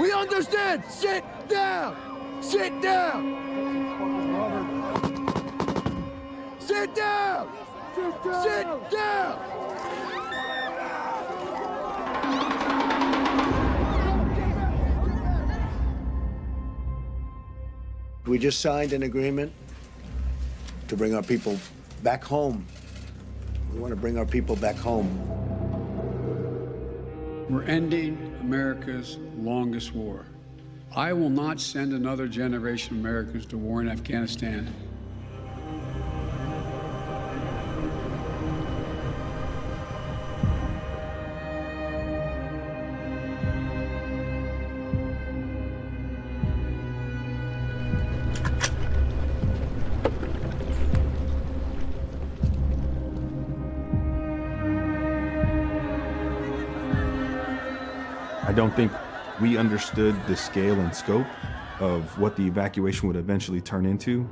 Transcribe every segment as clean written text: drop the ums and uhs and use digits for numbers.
We understand! Sit down! Sit down! Sit down! Sit down! We just signed an agreement to bring our people back home. We want to bring our people back home. We're ending America's longest war. I will not send another generation of Americans to war in Afghanistan. I don't think we understood the scale and scope of what the evacuation would eventually turn into.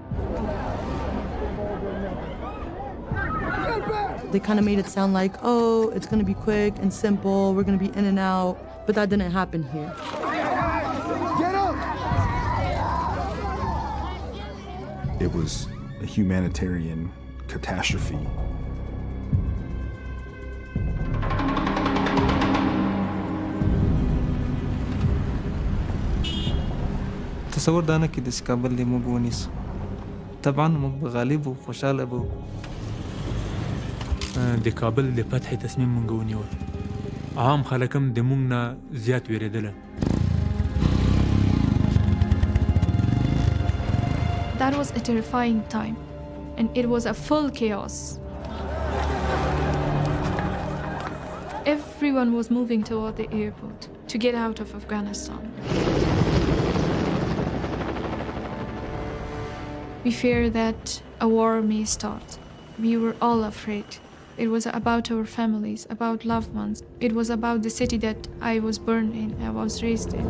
They kind of made it sound like, oh, it's going to be quick and simple, we're going to be in and out, but that didn't happen here. Get up! It was a humanitarian catastrophe. تصور دانا کې د کابل له موږ ونیسو طبعا موږ به غالب او خوشاله به د کابل د فتح تصمیم موږ ونیو عام خلکم د موږ نه زیات ویریدل. That was a terrifying time and it was a full chaos. Everyone was moving toward the airport to get out of Afghanistan. We feared that a war may start. We were all afraid. It was about our families, about loved ones. It was about the city that I was born in, I was raised in.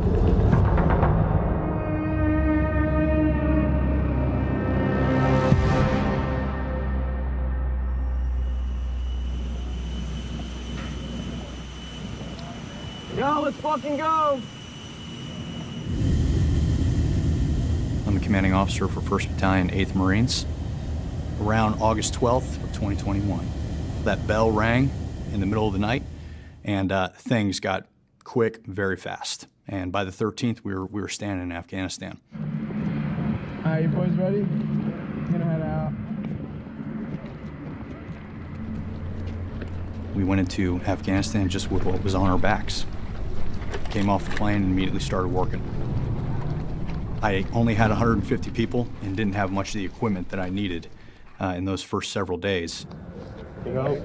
Yo, let's fucking go! I'm the commanding officer for 1st Battalion, 8th Marines. Around August 12th of 2021, that bell rang in the middle of the night, and things got quick very fast. And by the 13th, we were standing in Afghanistan. All right, you boys ready? I'm gonna head out. We went into Afghanistan just with what was on our backs. Came off the plane and immediately started working. I only had 150 people and didn't have much of the equipment that I needed in those first several days. You go.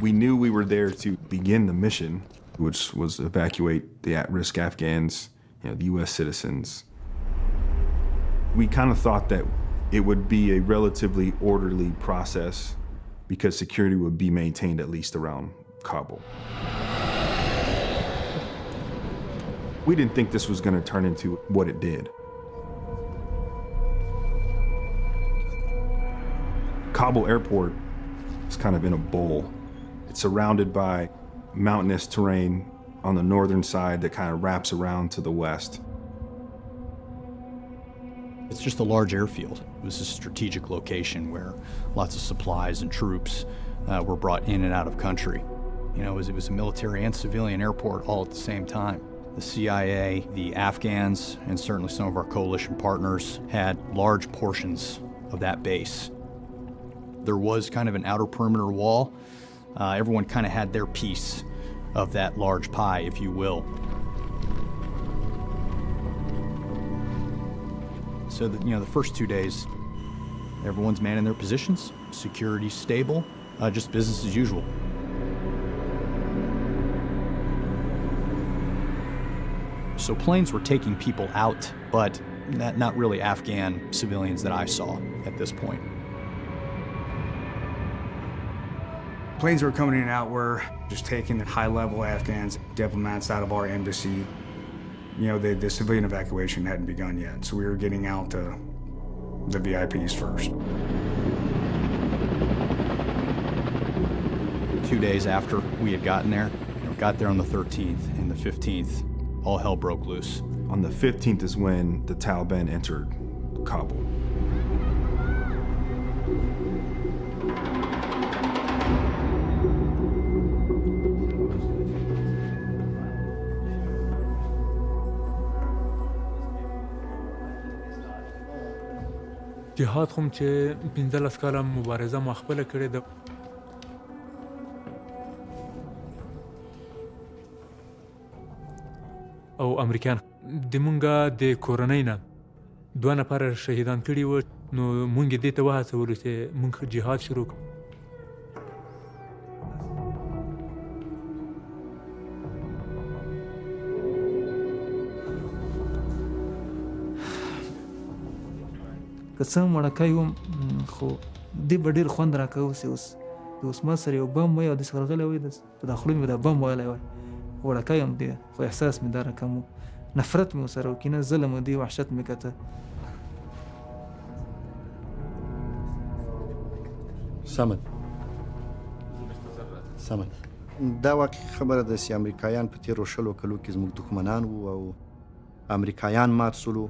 We knew we were there to begin the mission, which was evacuate the at-risk Afghans, the U.S. citizens. We kind of thought that it would be a relatively orderly process because security would be maintained at least around Kabul. We didn't think this was going to turn into what it did. Kabul airport is kind of in a bowl. It's surrounded by mountainous terrain on the northern side that kind of wraps around to the west. It's just a large airfield. It was a strategic location where lots of supplies and troops were brought in and out of country. It was a military and civilian airport all at the same time. The CIA, the Afghans, and certainly some of our coalition partners had large portions of that base. There was kind of an outer perimeter wall. Everyone kind of had their piece of that large pie, if you will. So the first 2 days, everyone's manning their positions, security stable, just business as usual. So planes were taking people out, but not really Afghan civilians that I saw at this point. Planes were coming in and out were just taking the high-level Afghans, diplomats out of our embassy. The civilian evacuation hadn't begun yet, so we were getting out the VIPs first. 2 days after we had gotten there, Got there on the 13th, and the 15th, all hell broke loose. On the 15th is when the Taliban entered Kabul. جهاد خو چې 15 کاله مبارزه ما خپله کړې ده. او امریکایان د مونږه د کورنۍ نه 2 نفر شهیدان کړي وو، نو مونږ دې ته وهڅولو چې مونږ جهاد شروع کړو. که څه مړکی وم خو دې به ډېر خوند راکوه چې اوس ما سره یو بم وای او داسې ورغلی وای په دا خوله مې به دا بم ویلی وای. وړکی یم دی خو احساس مې دا رقم و، نفرت مې ورسره و، کینه ظلم و دی وحشت مې کته. سمد دا واقعي خبره ده چې امریکایان په تېرو 20 کلو کې زموږ دښمنان وو او امریکایان مات سولو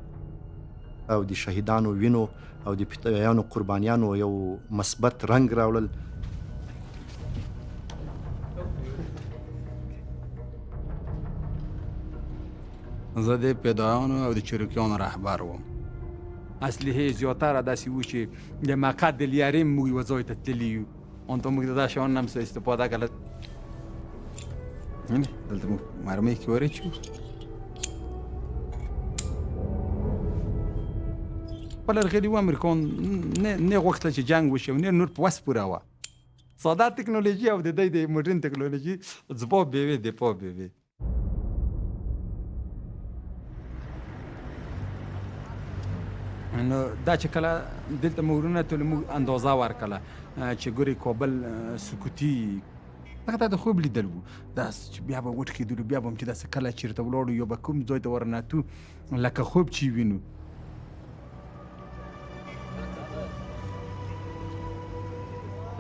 او د شهیدانو وینو او د فدایانو قربانیانو یو مثبت رنګ راوړل. زه د فدایانو او د چریکیانو رهبر وم. اصلي زیاتره داسې و چې د مقعد د لیاریم موږ یوه ځای ته تللي یو، اونته موږ د دا شیانو هم څه استفاده کړله. دلته موږ مرمۍ کې ورچو خپله رغلي وو. امریکایان نه غوښتل چې جنګ وشي او نه نور په وس پوره وه. ساده تکنولوژي او د دوی د مډرن تکنولوژي ځواب به وي دفاع به وي. نو دا چې کله دلته مورونه ته موږ اندازه ورکړله چې ګورې کابل سکوتي، هغه د خوب لیدل وو. داسې چې بیا به وټکېدلو، بیا به هم چې داسې کله چېرته ولاړو یا به کوم ځای ته ورننوتو لکه خوب چې وینو.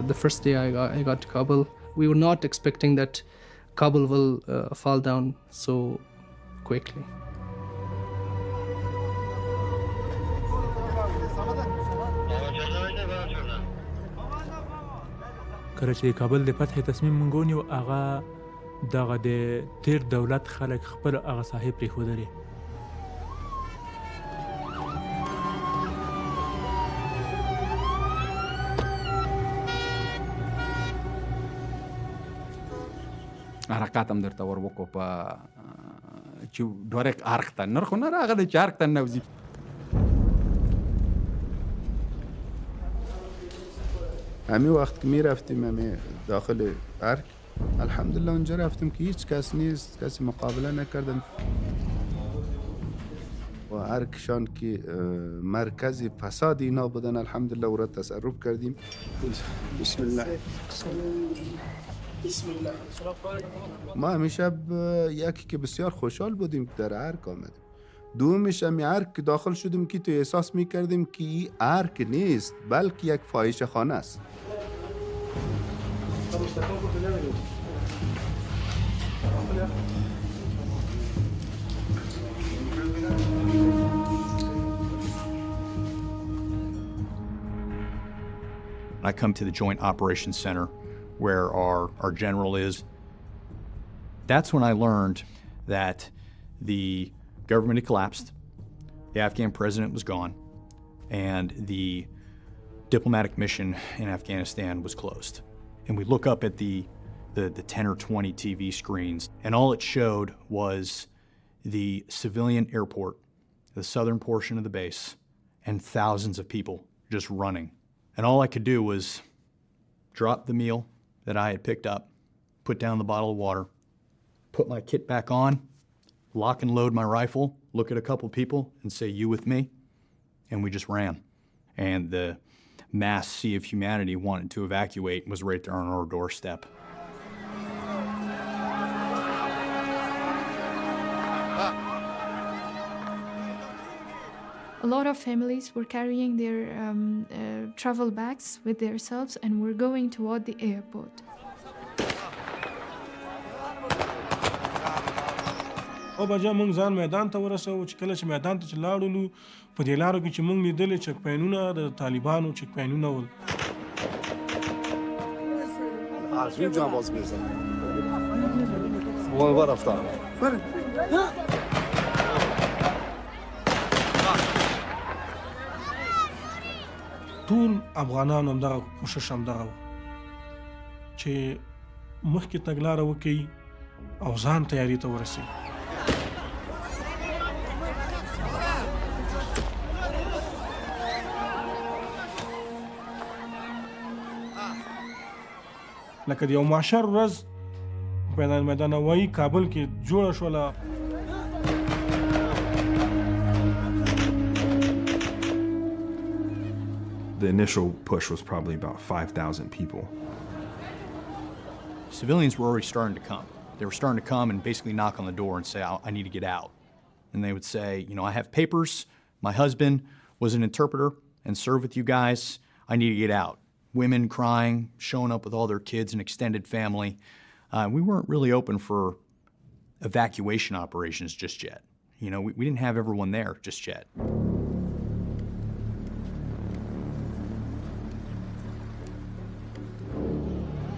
The first day I got to Kabul, we were not expecting that Kabul will fall down so quickly. کله چې کابل د فتح تصمیم مونږ ونیو، هغه دغه د تیر دولت خلک خپل هغه ساحې پرېښودلې. حرکات هم درته ور وکړو په چې ډایرکټ ارک ته نه، خو نه راغلی چې ارک ته ننوځي. همین وقت که میرفتیم همین داخل ارک، الحمدلله اونجا رفتیم که هیچ کس نیست، کسی مقابله نکردن و ارکشان که مرکز فساد اینا بودن الحمدلله او را تصرف کردیم. بسم الله. ما همیشه یکی که بسیار خوشحال بودیم که در ارک آمدیم. دومش هم ارک داخل شدیم که تو احساس میکردیم که این ارک نیست بلکه یک فاحشه خانه است. I come to the Joint Operations Center where our general is. That's when I learned that the government had collapsed, the Afghan president was gone, and the diplomatic mission in Afghanistan was closed. And we look up at the 10 or 20 TV screens, and all it showed was the civilian airport, the southern portion of the base, and thousands of people just running. And all I could do was drop the meal that I had picked up, put down the bottle of water, put my kit back on, lock and load my rifle, look at a couple people and say, "You with me?" And we just ran. And the mass sea of humanity wanted to evacuate was right there on our doorstep. A lot of families were carrying their travel bags with themselves and were going toward the airport. 9 بجې موږ ځان میدان ته ورسوو چې کله چې میدان ته چې لاړو په دې لارو کې چې موږ لیدلې چک پاینونه د طالبانو چک پاینونه ول. از اونجا باز میرسن اون رفتن ټول افغانانو همدغه کوشش همدغه و چې مخکې تګلاره وکړي او ځان تیاري ته ورسوي. لکه د یو معاشر ورځ په میدان هوایي کابل کې جوړه شوله. The initial push was probably about 5,000 people. Civilians were already starting to come. They were starting to come and basically knock on the door and say, I need to get out. And they would say, you know, I have papers. My husband was an interpreter and served with you guys. I need to get out. Women crying, showing up with all their kids and extended family. We weren't really open for evacuation operations just yet. You know, we didn't have everyone there just yet.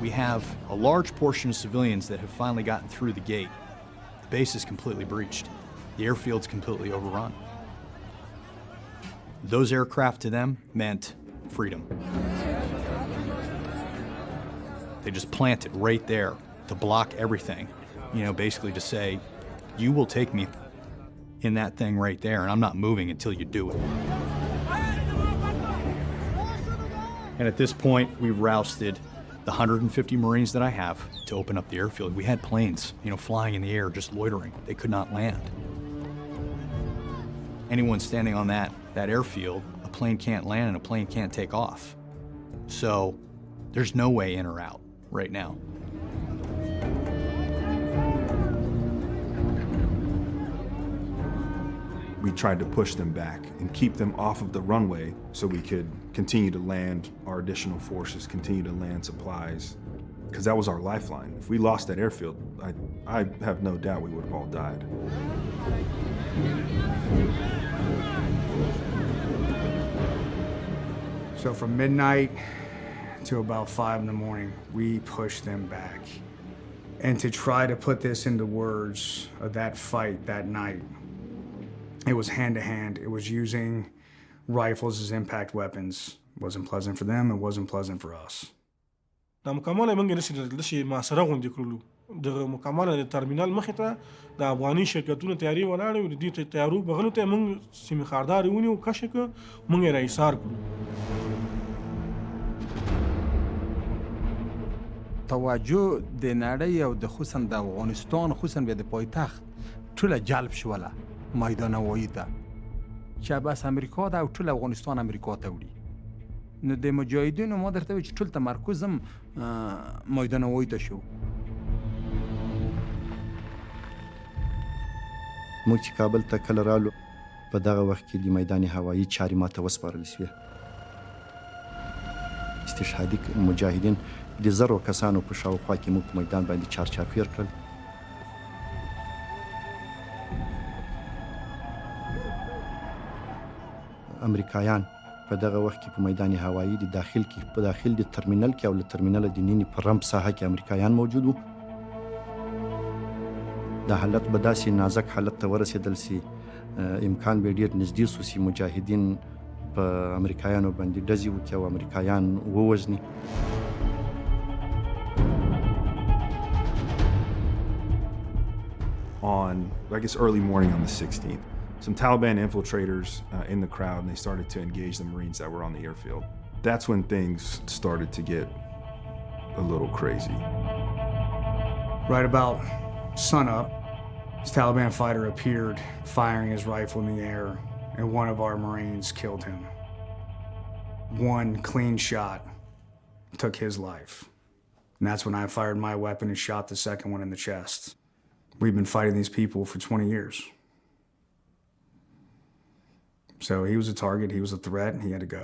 We have a large portion of civilians that have finally gotten through the gate. The base is completely breached. The airfield's completely overrun. Those aircraft to them meant freedom. They just planted right there to block everything, you know, basically to say, you will take me in that thing right there, and I'm not moving until you do it. And at this point, we've rousted the 150 Marines that I have to open up the airfield. We had planes, you know, flying in the air, just loitering. They could not land. Anyone standing on that airfield, a plane can't land and a plane can't take off. So there's no way in or out right now. We tried to push them back and keep them off of the runway so we could continue to land our additional forces, continue to land supplies, because that was our lifeline. If we lost that airfield, I have no doubt we would have all died. So from midnight to about 5 in the morning, we pushed them back. And to try to put this into words of that fight that night, it was hand to hand. It was using rifles as impact weapons. It wasn't pleasant for them. It wasn't pleasant for us. دا مکمله موږ نشي محاصره غونډې کړلو. د مکمله د ترمینال مخې ته د افغاني شرکتونو تیاری ولاړې وې. د دې تیارو بغلو ته موږ سیمې خاردار ونیو کشک موږ یې راایسار کړو. توجه د نړۍ او د خصوصا د افغانستان خصوصا د پایتخت ټوله جلب شوله میدان هوایي ته چې بس امریکا ده او ټول افغانستان امریکا ته وړي. نو د مجاهدینو ما درته وایي چې ټول تمرکز هم میدان هوایي ته شو. موږ چې کابل ته کله رالو په دغه وخت کې د میدان هوایي چارې ماته وسپارل شوې. استشهادي مجاهدین د زرو کسانو په شاوخوا کې موږ په میدان باندې چارچاپیر کړل. امریکایان په دغه وخت کې په میدان هوایي د داخل کې په داخل د ترمینل کې او له ترمینل د نینې په رمپ ساحه کې امریکایان موجود وو. دا حالت به داسې نازک حالت ته ورسېدل سي امکان به ډېر نږدې سو چې مجاهدین په امریکایانو باندې ډزې وکړي او امریکایان ووژني. On, I guess, early morning on the 16th, some Taliban infiltrators in the crowd, and they started to engage the Marines that were on the airfield. That's when things started to get a little crazy. Right about sunup, this Taliban fighter appeared, firing his rifle in the air, and one of our Marines killed him. One clean shot took his life. And that's when I fired my weapon and shot the second one in the chest. We've been fighting these people for 20 years. So he was a target, he was a threat, and he had to go.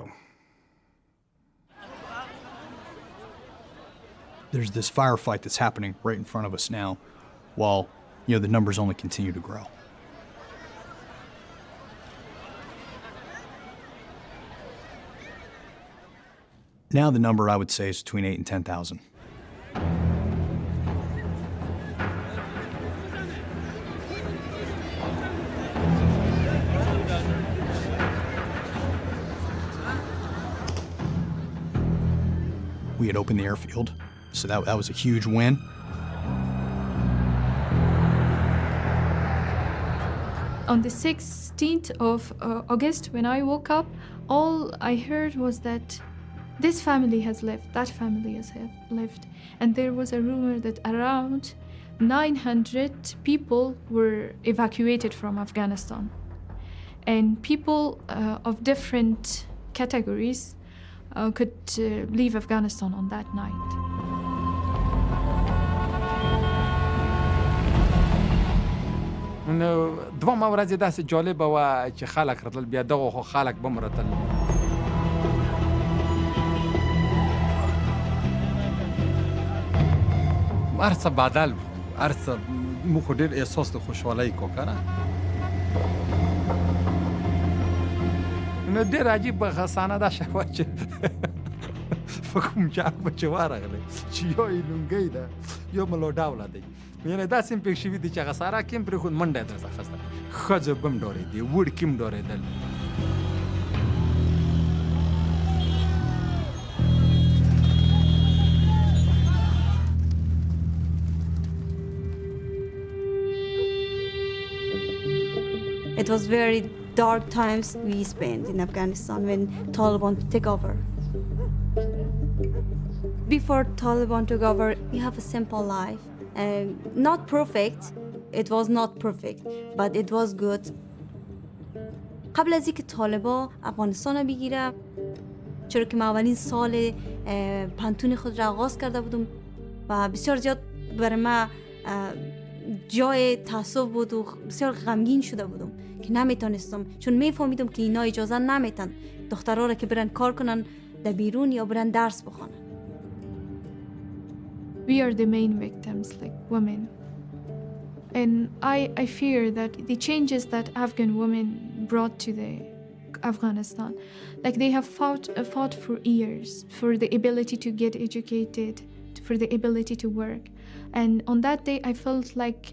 There's this firefight that's happening right in front of us now while the numbers only continue to grow. Now the number, I would say, is between 8,000 and 10,000. We had opened the airfield, so that was a huge win. On the 16th of August, when I woke up, all I heard was that this family has left, that family has left. And there was a rumor that around 900 people were evacuated from Afghanistan. And people of different categories could leave Afghanistan on that night. نو دوه ورځې داسې جالبه وه چې خلک راتلل، بیا دغه خو خلک به هم راتلل. هر څه بدل و، هر څه موږ خو ډېر احساس د خوشحالۍ کو که نه. نو ډېر عجیب خزانه دا شوه چې په کوم چاک به چې ورغلی چې یا یې لونګۍ ده یا ملا ډوله دی. یعنې داسې هم پېښ شوي دي چې هغه ساره کې هم پرېښود، منډه یې درڅه اخیسته، ښځې به هم ډارېدې، وړکي هم ډارېدل. It was very dark times we spent in Afghanistan when Taliban took over. Before Taliban took over, we have a simple life. Not perfect. It was not perfect, but it was good. قبل از اینکه طالبان افغانستان بگیره، چرا که من اولین سال پانتون خود را آغاز کرده بودم و بسیار زیاد برای من جای تاسف بود و بسیار غمگین شده بودم که نمیتونستم، چون میفهمیدم که اینا اجازه نمیتن دخترها را که برن کار کنن در بیرون یا برن درس بخونن. We are the main victims, like women. And I fear that the changes that Afghan women brought to the Afghanistan, like they have fought for years for the ability to get educated, for the ability to work. And on that day, I felt like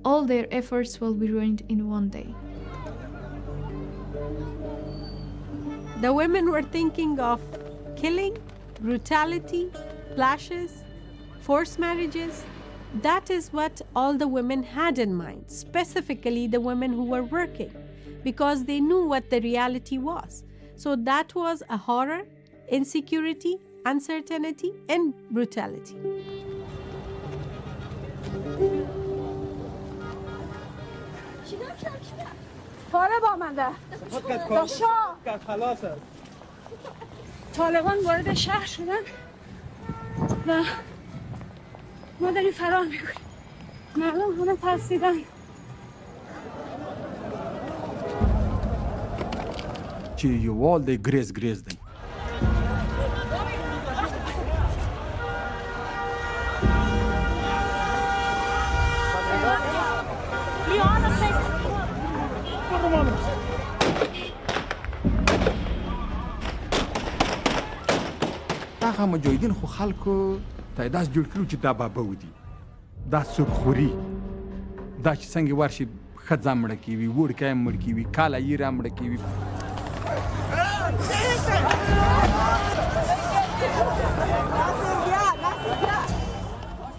all their efforts will be ruined in one day. The women were thinking of killing, brutality, clashes, forced marriages. That is what all the women had in mind, specifically the women who were working, because they knew what the reality was. So that was a horror, insecurity, uncertainty, and brutality. طالبان وارد شهر شدن و ما داریم فرار میکنیم. مردم همه ترسیدن. چې یووال دی ګریز دی. هغه مجاهدین خو خلکو ته داس جوړ کړو چې دا بابه ودي، دا څوک خوري، دا چې څنګه ورشي ښځه مړه کېوي، وړکی هم مړ کېوي، کاله ییره مړه کېوي.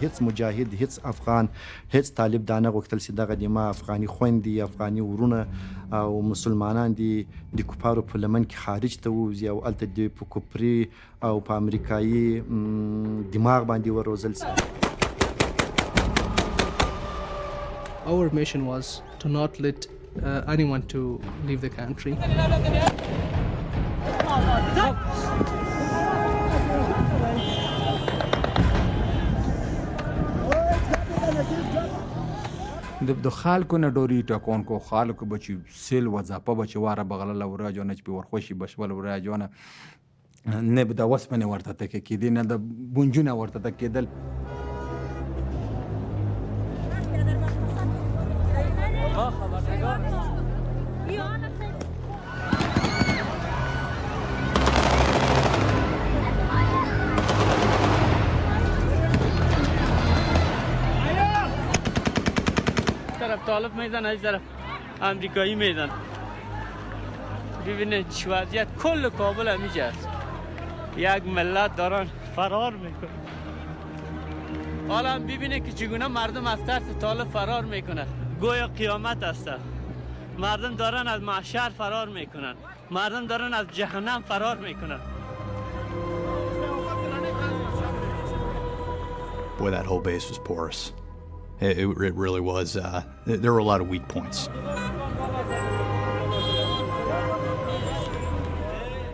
هیڅ مجاهد، هیڅ افغان، هیڅ طالب دا نه غوښتل چې دغه دما افغاني خویندې، افغاني ورونه او مسلمانان دي د کفارو په لمن کې خارج ته ووځي او هلته دوی په کفري او په امریکایي دماغ باندې وروزل سي. Our mission was to not let anyone to leave the country. د خلکو نه ډوري ټکون کو خلکو به چې سیل وځاپه به چې واره بغلله وراجونه چې پې ورخوشي بشول وراجونه نه به د وسپنې ورته تکه کېدې نه د بونجونه ورته تکه کېدل. طرف طالب میزن از طرف امریکایی میزن ببینید چه وضعیت کل کابل همیشه است یک ملت دارن فرار میکنن حالا هم ببینید که چگونه مردم از ترس طالب فرار میکنن گویا قیامت است مردم دارن از محشر فرار میکنن مردم دارن از جهنم فرار میکنن Boy, that whole base was porous. It really was. There were a lot of weak points.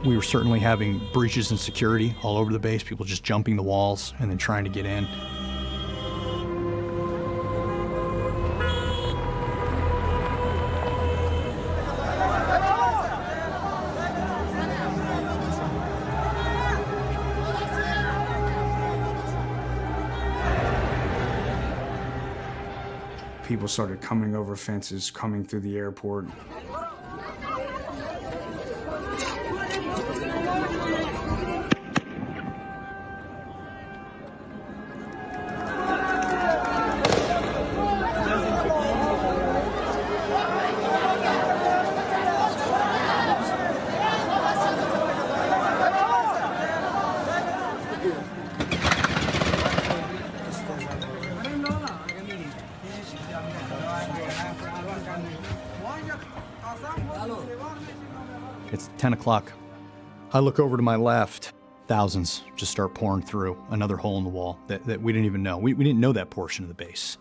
We were certainly having breaches in security all over the base, people just jumping the walls and then trying to get in. People started coming over fences, coming through the airport. It's 10 o'clock. I look over to my left. Thousands just start pouring through another hole in the wall that we didn't even know. We didn't know that portion of the base.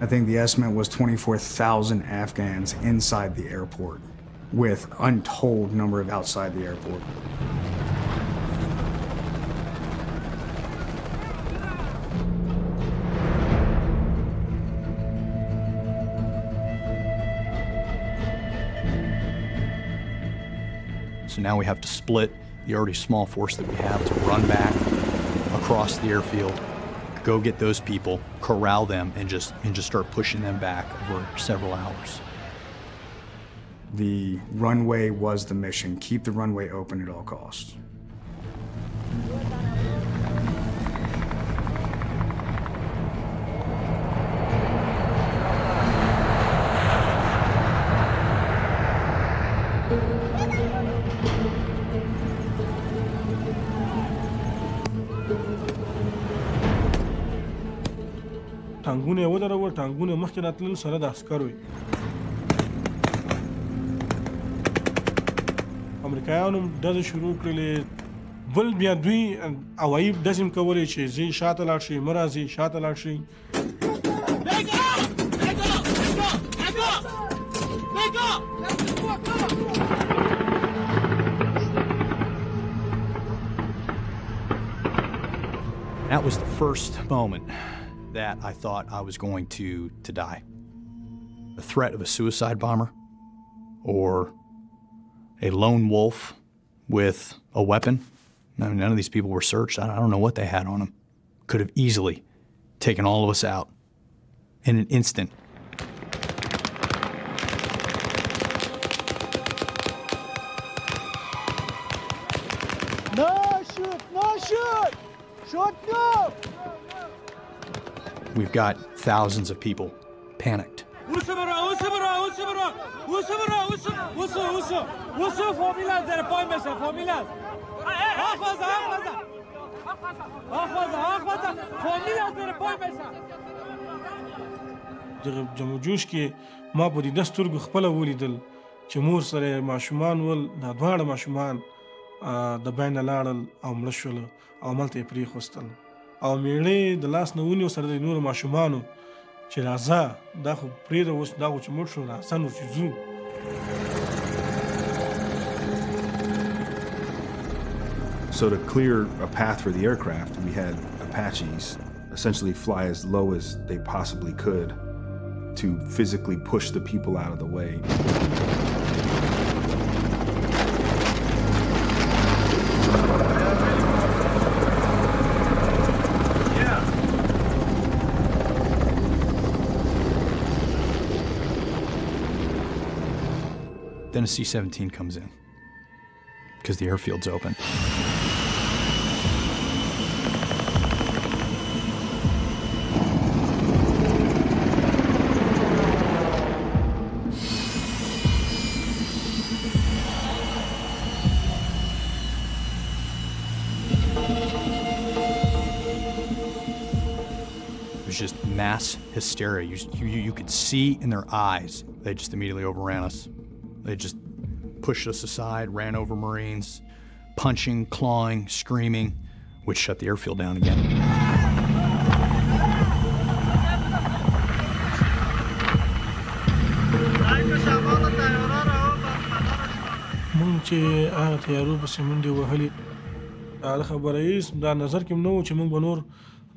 I think the estimate was 24,000 Afghans inside the airport, with untold number of outside the airport. So now we have to split the already small force that we have to run back across the airfield, go get those people, corral them, and just start pushing them back over several hours. The runway was the mission. Keep the runway open at all costs. ټانګونه ودرول ټانګونه مخکې راتلل سره د عسکرو امریکایانو ډزې شروع کړلې بل بیا دوی هوایي ډزې هم کولې چې ځي شاته لاړ شي مه راځي شاته لاړ شي That was the first moment that I thought I was going to die. The threat of a suicide bomber or a lone wolf with a weapon. I mean, none of these people were searched. I don't know what they had on them. Could have easily taken all of us out in an instant. No, shoot! No, shoot! Shoot, no! We've got thousands of people panicked. دغه جمع جوش کې ما په دې دستورګو خپل ولیدل چې مور سره ماشومان ول دا دواړه ماشومان د بین لاړل او مړه شول او ملته پری خوستل او میړې د لاس نه ونیو سره د نور ماشومانو چې راځه دا خو پرېږده اوس دا خو چې مړ شو راځه نو چې ځو So to clear a path for the aircraft, we had Apaches essentially fly as low as they possibly could to physically push the people out of the way. Yeah. Then a C-17 comes in because the airfield's open. Just mass hysteria. You could see in their eyes. They just immediately overran us. They just pushed us aside, ran over Marines, punching, clawing, screaming, which shut the airfield down again. مونږ چې هغه تیارو پسې منډې وهلې دا خبره یې دا نظر کې نه و چې مونږ به نور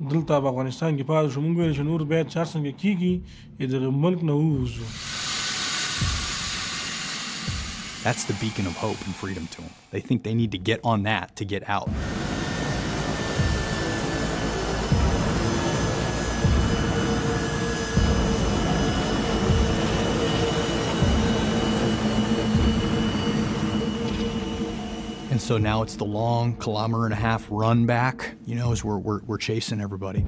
دلته په افغانستان کې پاتې شو. مونږ ویل چې نور باید چار څنګه کېږي دغه ملک نه ووځو. That's the beacon of hope and freedom to them. They think they need to get on that to get out. And so now it's the long 1.5 kilometer run back, you know, as we're chasing everybody.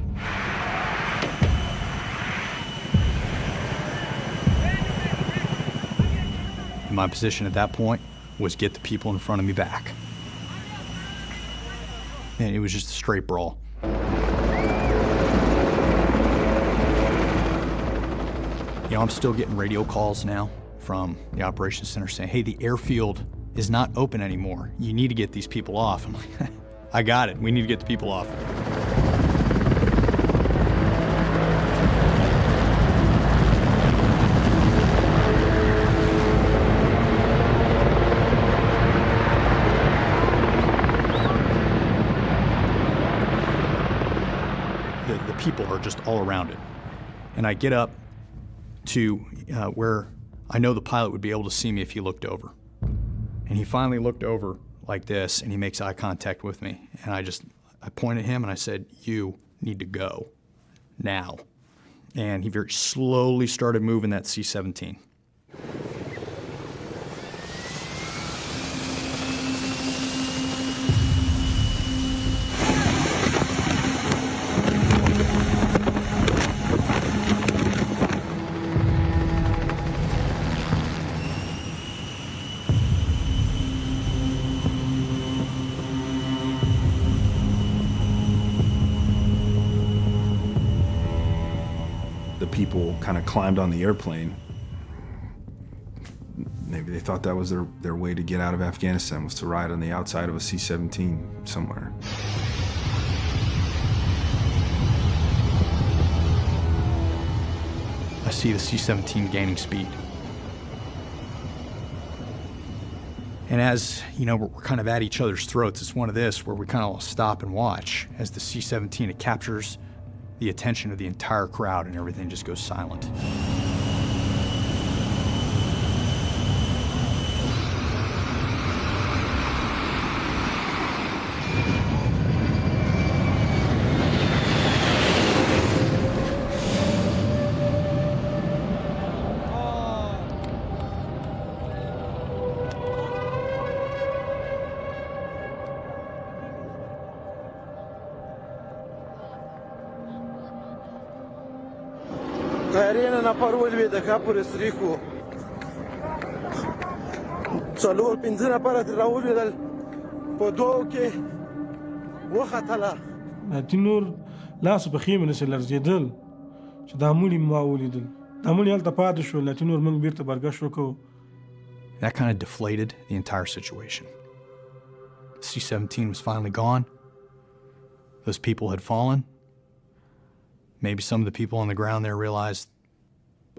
My position at that point was get the people in front of me back. And it was just a straight brawl. You know, I'm still getting radio calls now from the operations center saying, hey, the airfield is not open anymore. You need to get these people off. I'm like, I got it. We need to get the people off. The people are just all around it. And I get up to where I know the pilot would be able to see me if he looked over. And he finally looked over like this, and he makes eye contact with me. And I pointed at him, and I said, you need to go now. And he very slowly started moving that C-17. People kind of climbed on the airplane. Maybe they thought that was their way to get out of Afghanistan, was to ride on the outside of a C-17 somewhere. I see the C-17 gaining speed. And as, you know, we're kind of at each other's throats, it's one of this where we kind of stop and watch as the C-17, it captures the attention of the entire crowd and everything just goes silent. Karina na parul vi de capul stricu. Țolul pinzina para de raul del podoke وختلا. تنور لاس بخیمه نسل لرزیدل چې دا مولي ما ولیدل. دا مولي هلته پاتې شو لا تنور موږ بیرته برګشت وکړو. That kind of deflated the entire situation. C-17 was finally gone. Those people had fallen. Maybe some of the people on the ground there realized,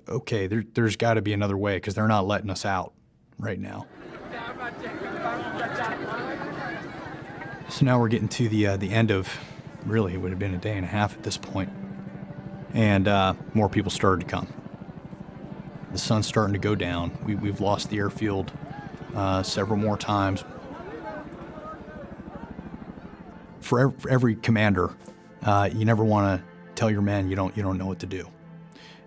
okay, there's got to be another way because they're not letting us out right now. So now we're getting to the end of, really, it would have been a day and a half at this point. And more people started to come. The sun's starting to go down. We've lost the airfield several more times. For every commander, you never want to tell your men you don't know what to do.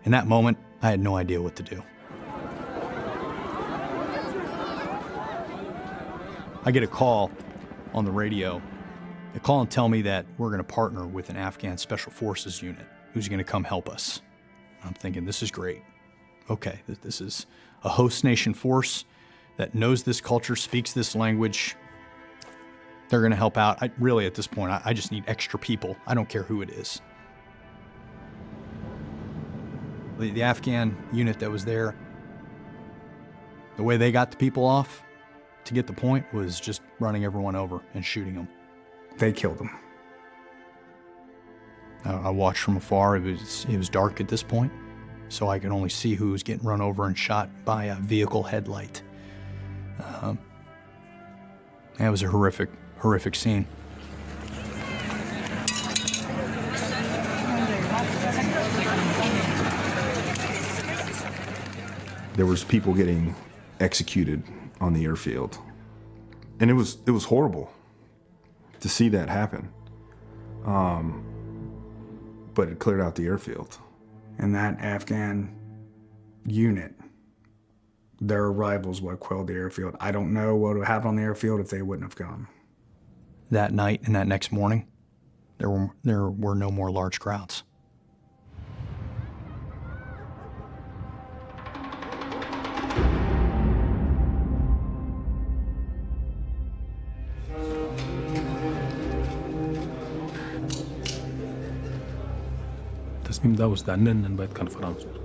In that moment, I had no idea what to do. I get a call on the radio. They call and tell me that we're going to partner with an Afghan Special Forces unit who's going to come help us. I'm thinking, this is great. Okay, this is a host nation force that knows this culture, speaks this language. They're going to help out. Really, at this point, I just need extra people. I don't care who it is. The Afghan unit that was there, the way they got the people off to get the point was just running everyone over and shooting them. They killed them. I watched from afar. It was dark at this point, so I could only see who was getting run over and shot by a vehicle headlight. That was a horrific scene. There was people getting executed on the airfield, and it was horrible to see that happen. But it cleared out the airfield. And that Afghan unit, their arrival is what quelled the airfield. I don't know what would happen on the airfield if they wouldn't have come. That night and that next morning, there were no more large crowds. تصمیم دا اوس دا نن باید کنفرانس وکړو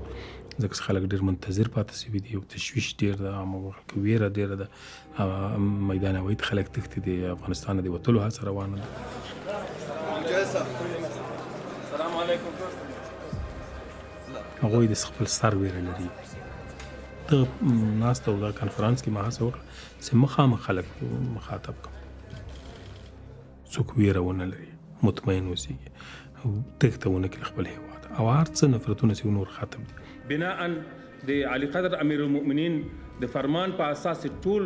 ځکه خلک ډېر منتظر پاتې شوي دي او تشویش ډېر ده عامه کې ویره ډېره ده میدان وحید خلک تښتي دي افغانستان د وتلو هڅه روانه ده. السلام علیکم. هغوی د خپل سر ویره لري. ته ناسته او دا کنفرانس کې ما هڅه وکړه چې مخامخ خلک مخاطب کړم څوک ویره ونه لري مطمئن اوسېږي او تښته ونه کړي خپل هېواد او هر څه نفرتونه چې نور ختم دي. بناء د علي قدر امیر المؤمنین د فرمان په اساس ټول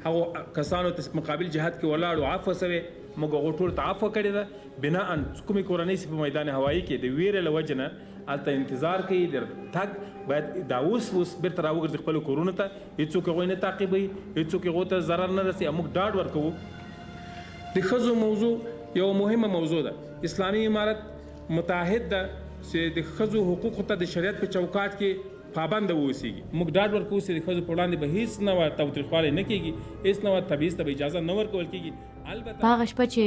هغه کسانو ته مقابل جهاد کې ولاړ او عفو سوي موږ هغه ټول ته عفو کړی ده. بناء کومې کورنۍ چې په میدان هوایي کې د ویرې له وجې نه هلته انتظار کوي د تګ باید دا اوس بیرته راوګرځي خپلو کورونو ته هېڅوک هغوی نه تعقیبوي هېڅوک هغو ته ضرر نه رسي. موږ ډاډ ورکوو. د ښځو موضوع یو مهمه موضوع ده. اسلامي امارت متعهد ده چې د ښځو حقوقو ته د شریعت په چوکاټ کې پابند اوسېږي. موږ ډاډ ورکوو چې د ښځو په وړاندې به هېڅ نوع تاوتریخوالی نه کېږي هېڅ نوع تبعیض ته به اجازه نه ورکول کېږي. په هغه شپه چې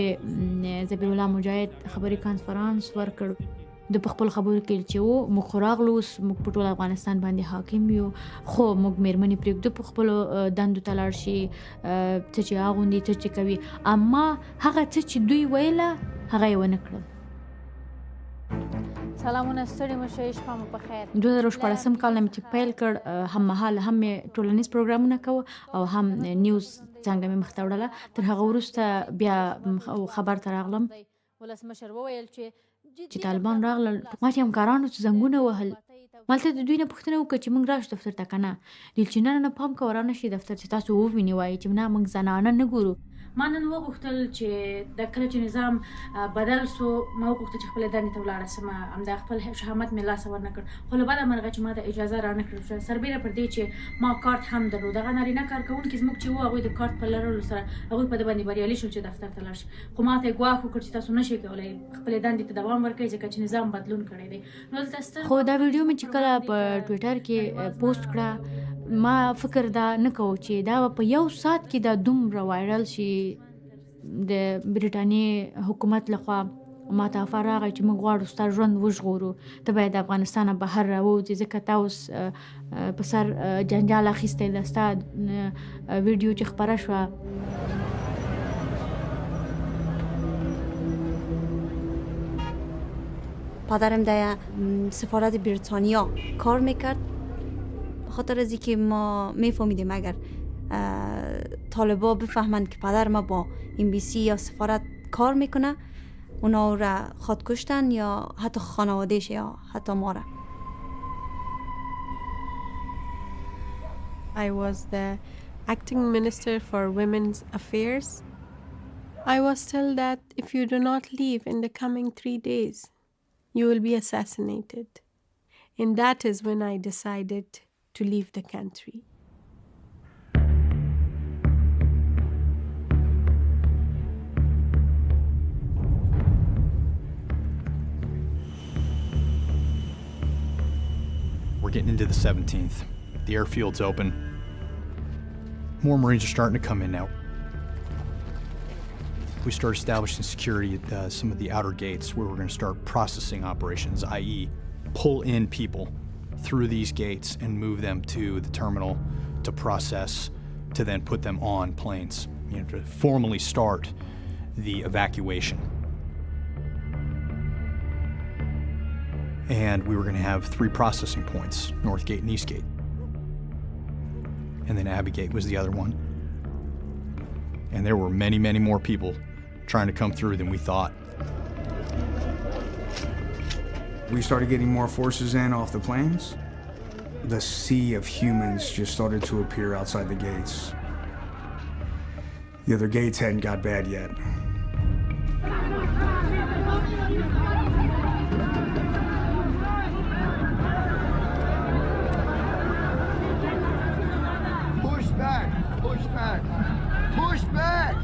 ذبیح الله مجاهد خبري کانفرانس ورکړ د په خپل خبرو کې چې و موږ خو راغلو اوس موږ په ټول افغانستان باندې حاکم یو خو موږ مېرمنې پرېږدو په خپلو دندو ته لاړ شي څه چې اغوندي څه چې کوي اما هغه څه چې دوی ویله هغه یې ونه کړل. سلامونه ستړي مو شئ شپه مو پخیر. 2014 کال نه مې چې پیل کړ هم مهال هم مې ټولنیز پروګرامونه کوه او هم نیوز څنګه مې مخته وړله. تر هغه وروسته بیا خبر ته راغلم ولسمشر وویل چې طالبان راغلل. ما چې همکارانو ته زنګونه وهل مالته د دوی نه پوښتنه وکړه چې موږ راشو دفتر ته که نه. دوی چې نه پام کوه رانه شي دفتر چې تاسو وویني وایي چې نه موږ زنانه نه ګورو. ما نن وغوښتل چې د کله چې نظام بدل سو ما وغوښتل چې خپلې دندې ته ولاړه سم همدا خپل شهامت مې لاسه ورنه کړ خو له بده مرغه چې ما ته اجازه رانه کړل سربیره پر دې چې ما کارت هم درلود. هغه نارینه کارکوونکي زموږ چې وو هغوی د کارت په لرلو سره هغوی په دې باندې بریالي شول چې دفتر ته لاړ شي خو ما ته یې ګواښ وکړ چې تاسو نشئ کولی خپلې دندې ته دوام ورکړئ ځکه چې نظام بدلون کړی دی. نو دلته خو دا ویډیو مې چې کله په ټویټر کې پوسټ کړه ما فکر دا نه کوو چې دا په یو ساعت کې دا دومره وایرل شي. د برټانیې حکومت لخوا ما ته افر راغی چې موږ غواړو ستا ژوند وژغورو ته باید د افغانستانه بهر راووځې ځکه تا اوس په سر جنجال اخیستی ده ستا ویډیو چې خپره شوه. پدرم در سفارت بریتانیا کار میکرد به خاطر از اینکه ما میفهمیدیم اگر طالبا بفهمند که پدر ما با MBC یا سفارت کار میکنه اونا را خودکشتن یا حتی خانوادهش یا حتی ما را. I was the acting minister for women's affairs. I was told that if you do not leave in the coming 3 days, you will be assassinated. And that is when I decided to leave the country. we're getting into the 17th. The airfield's open. More Marines are starting to come in now. We start establishing security at some of the outer gates where we're going to start processing operations, i.e. pull in people through these gates and move them to the terminal to process, to then put them on planes, to formally start the evacuation. And we were going to have 3 processing points, North Gate and East Gate. And then Abbey Gate was the other one. And there were many, many more people trying to come through than we thought. We started getting more forces in off the planes. The sea of humans just started to appear outside the gates. The other gates hadn't got bad yet. Push back, push back, push back.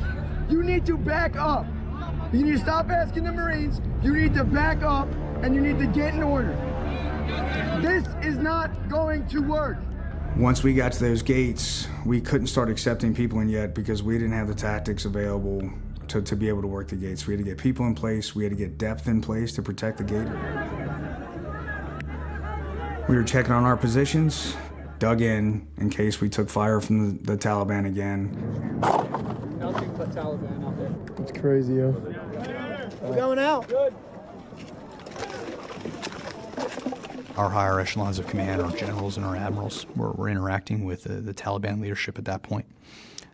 You need to back up. You need to stop asking the Marines. You need to back up and you need to get in order. This is not going to work. Once we got to those gates, we couldn't start accepting people in yet because we didn't have the tactics available to be able to work the gates. We had to get people in place. We had to get depth in place to protect the gate. We were checking on our positions, dug in case we took fire from the Taliban again. Nothing but Taliban out there. It's crazy, yo. We're going out. Good. Our higher echelons of command, our generals and our admirals, were interacting with the Taliban leadership at that point.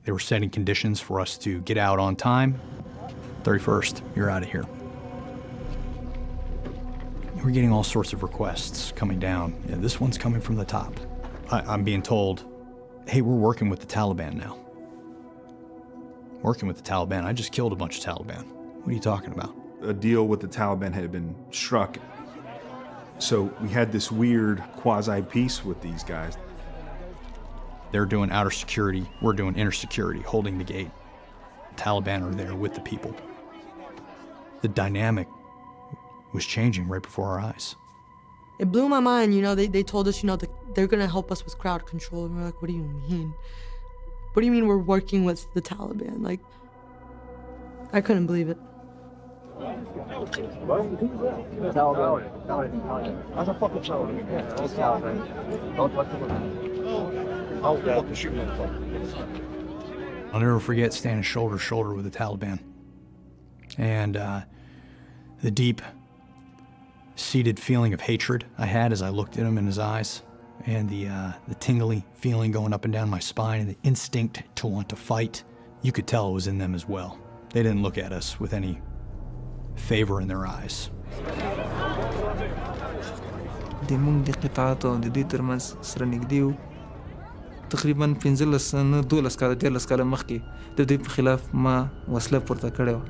They were setting conditions for us to get out on time. 31st, you're out of here. We're getting all sorts of requests coming down. Yeah, this one's coming from the top. I'm being told, hey, we're working with the Taliban now. Working with the Taliban? I just killed a bunch of Taliban. What are you talking about? A deal with the Taliban had been struck. So we had this weird quasi-peace with these guys. They're doing outer security, we're doing inner security, holding the gate. The Taliban are there with the people. The dynamic was changing right before our eyes. It blew my mind, they told us, they're gonna help us with crowd control. And we're like, what do you mean? What do you mean we're working with the Taliban? Like, I couldn't believe it. I'll never forget standing shoulder to shoulder with the Taliban. And the deep-seated feeling of hatred I had as I looked at him in his eyes, and the tingly feeling going up and down my spine, and the instinct to want to fight, you could tell it was in them as well. They didn't look at us with any favor in their eyes. د موږ د قطاعاتو د دوی ترمنځ سره نږدې وو. تقریبا 12 کاله 13 کاله مخکې د دوی په خلاف ما وسله پورته کړې وه.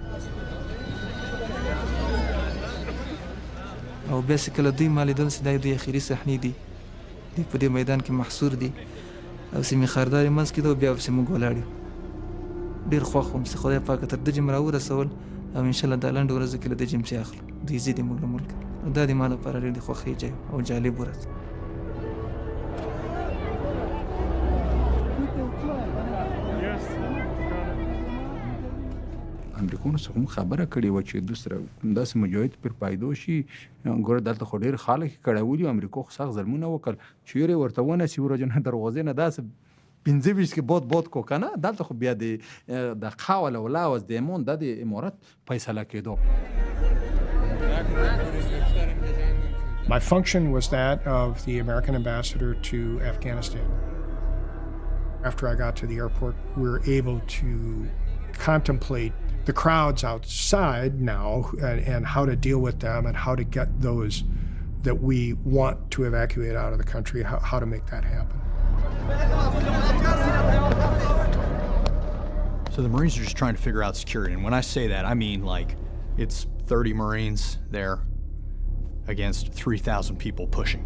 او بیا چې کله دوی ما لیدل چې دا دوی اخري صحنې دي، دوی په دې میدان کې محصور دي او سیمې خاردار یې منځ کې ده او بیا پسې موږ ولاړ یو. ډېر خوښ وم چې خدای پاکه تر دجې م راورسول او انشاءالله دا لنډو ورځو کې له دجې م چې اخلو. دوی ځي دي موږ له ملکه. دا د ما لپاره ډېر د خوښۍ ځای او جالب ورځ. امریکایانو څخه مو خبره کړې وه چې دوی سره داسې مجاهد پر پیدا شي. ګوره دلته خو ډېر خلک یې کړولي، امریکا خو سخت ظلمونه وکړل. چیرې ورته ونیسي ورجنه دروازې نه داسې 25 کې باد کو کنه. دلته خو بیا د قول او لاوز د ایمون د امارت فیصله کېدو. My function was that of the American ambassador to Afghanistan. After I got to the airport, we were able to contemplate the crowds outside now and how to deal with them and how to get those that we want to evacuate out of the country, how to make that happen. So the Marines are just trying to figure out security. And when I say that, I mean like it's 30 Marines there against 3,000 people pushing.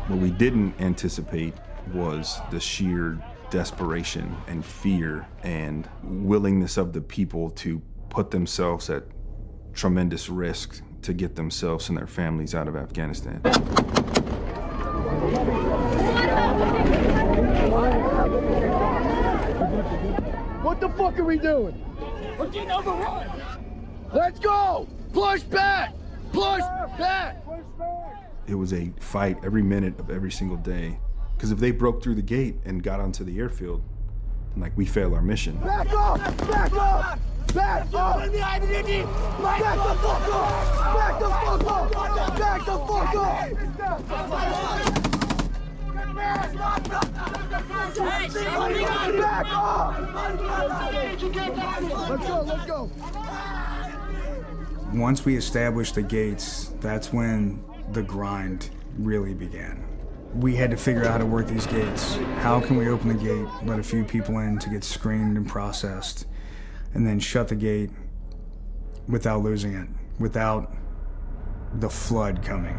What we didn't anticipate was the sheer desperation and fear and willingness of the people to put themselves at tremendous risk to get themselves and their families out of Afghanistan. What the fuck are we doing? We're getting overrun. Let's go! Push back! Push back! It was a fight every minute of every single day. Because if they broke through the gate and got onto the airfield, like, we fail our mission. Back up! Back up! Back up! Back the fuck up! Back the fuck up! Back the fuck up! Back up! Let's go! Once we established the gates, that's when the grind really began. We had to figure out how to work these gates. How can we open the gate, let a few people in to get screened and processed, and then shut the gate without losing it, without the flood coming.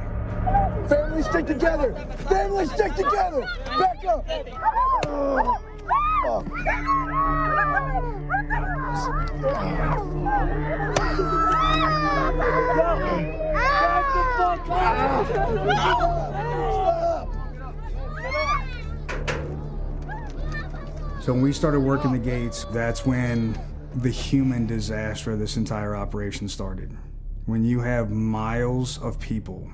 Family stick together! Family stick together! Back up! So when we started working the gates, that's when the human disaster of this entire operation started. When you have miles of people,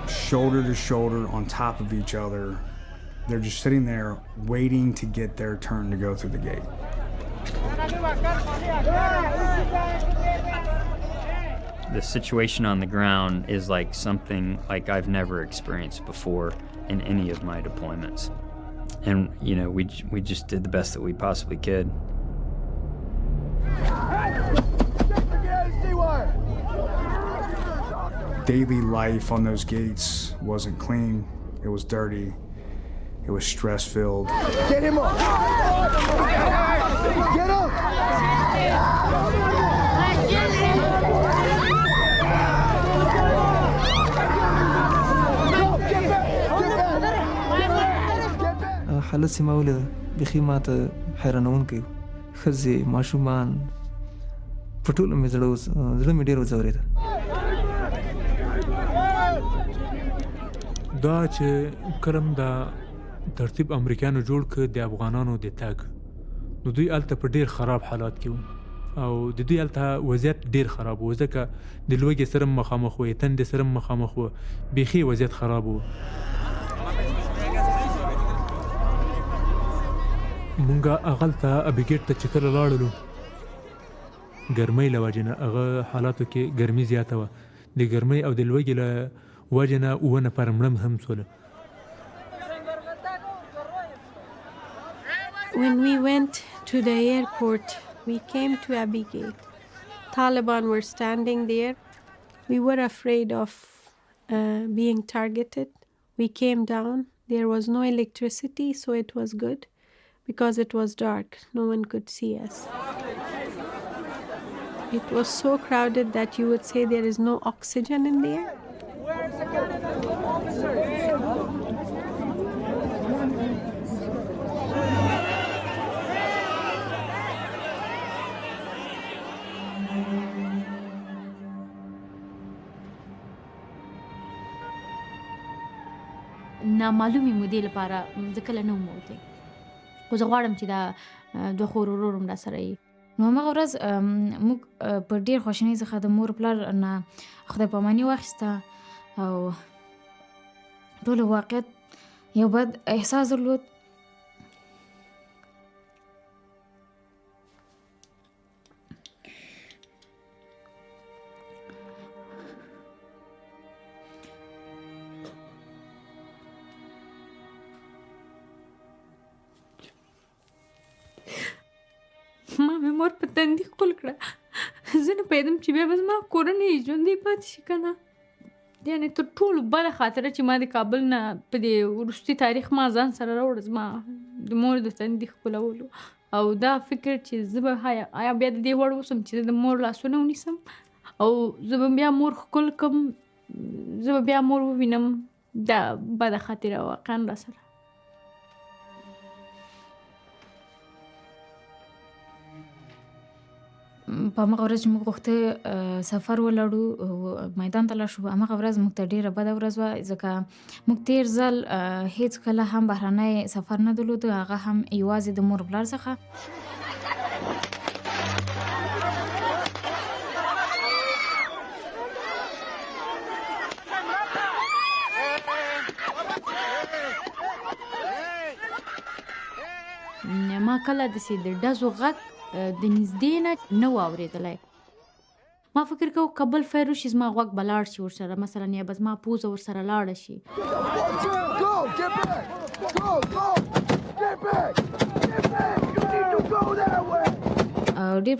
shoulder to shoulder on top of each other, they're just sitting there waiting to get their turn to go through the gate. The situation on the ground is like something like I've never experienced before in any of my deployments. And, you know, we just did the best that we possibly could. Daily life on those gates wasn't clean. It was dirty. It was stress-filled. Get him up! Get up! حالت سیمه ولیده بیخي ماته حیرانونکی و ښځې ماشومان په ټوله مې زړه مې ډېر وځورېده. دا چې کرم دا ترتیب امریکایانو جوړ کړ د افغانانو د تګ، نو دوی هلته په ډېر خراب حالات کې وو او د دوی هلته وضعیت ډېر خراب و، ځکه د لوږې سره مخامخ وو، تندې سره مخامخ وو، بیخي وضعیت خراب و. مونږه هغلته ابیګیټ ته چې کله لاړلو، ګرمۍ له وجې نه هغه حالاتو کې ګرمي زیاته وه، د ګرمۍ او د لوږې له وجې نه 7 نفر مړه هم سوله. When we went to the airport, we came to Abbey Gate. Taliban were standing there. We were afraid of being targeted. We came down. There was no electricity, so it was good because it was dark. No one could see us. It was so crowded that you would say there is no oxygen in the air. نامعلومې مودې لپاره زه کله نه وم وتلی، خو زه غواړم چې دا 2 خور ورور هم راسره وي. نو همغه ورځ موږ په ډېر خواشینۍ څخه د مور پلار نه خدای پاماني واخیسته او ټول واقعیت یو بد احساس درلود. ما مې مور په تندي ښکل کړه، زه نه پوهېدم چې بیا به زما کورنۍ ژوندۍ پاتې شي که نه. یعنې تر ټولو بده خاطره چې ما د کابل نه په دې وروستي تاریخ ما ځان سره راوړه، زما د مور د تندي ښکلولو او دا فکر چې زه به آیا بیا د دې وړ اوسم چې زه د مور لاسونه ونیسم او زه به بیا مور ښکل کړم، زه به بیا مور ووینم. دا بده خاطره واقعا را سره. په هغه ورځ چې موږ غوښته سفر ولړو میدان ته لاړ شو، هغه ورځ موږ ته ډېره بده ورځ وه، ځکه موږ تېر ځل هېڅ کله هم بهرنی سفر نه درلود، هغه هم یوازې د مور پلار څخه. ما کله داسې د ډزو غږ د نږدې نه و اورېدلی. ما فکر کوم کابل فیر وشي زما غوږ به لاړ شي ورسره، مثلا یا به زما پوزه ورسره لاړه شي. ډېر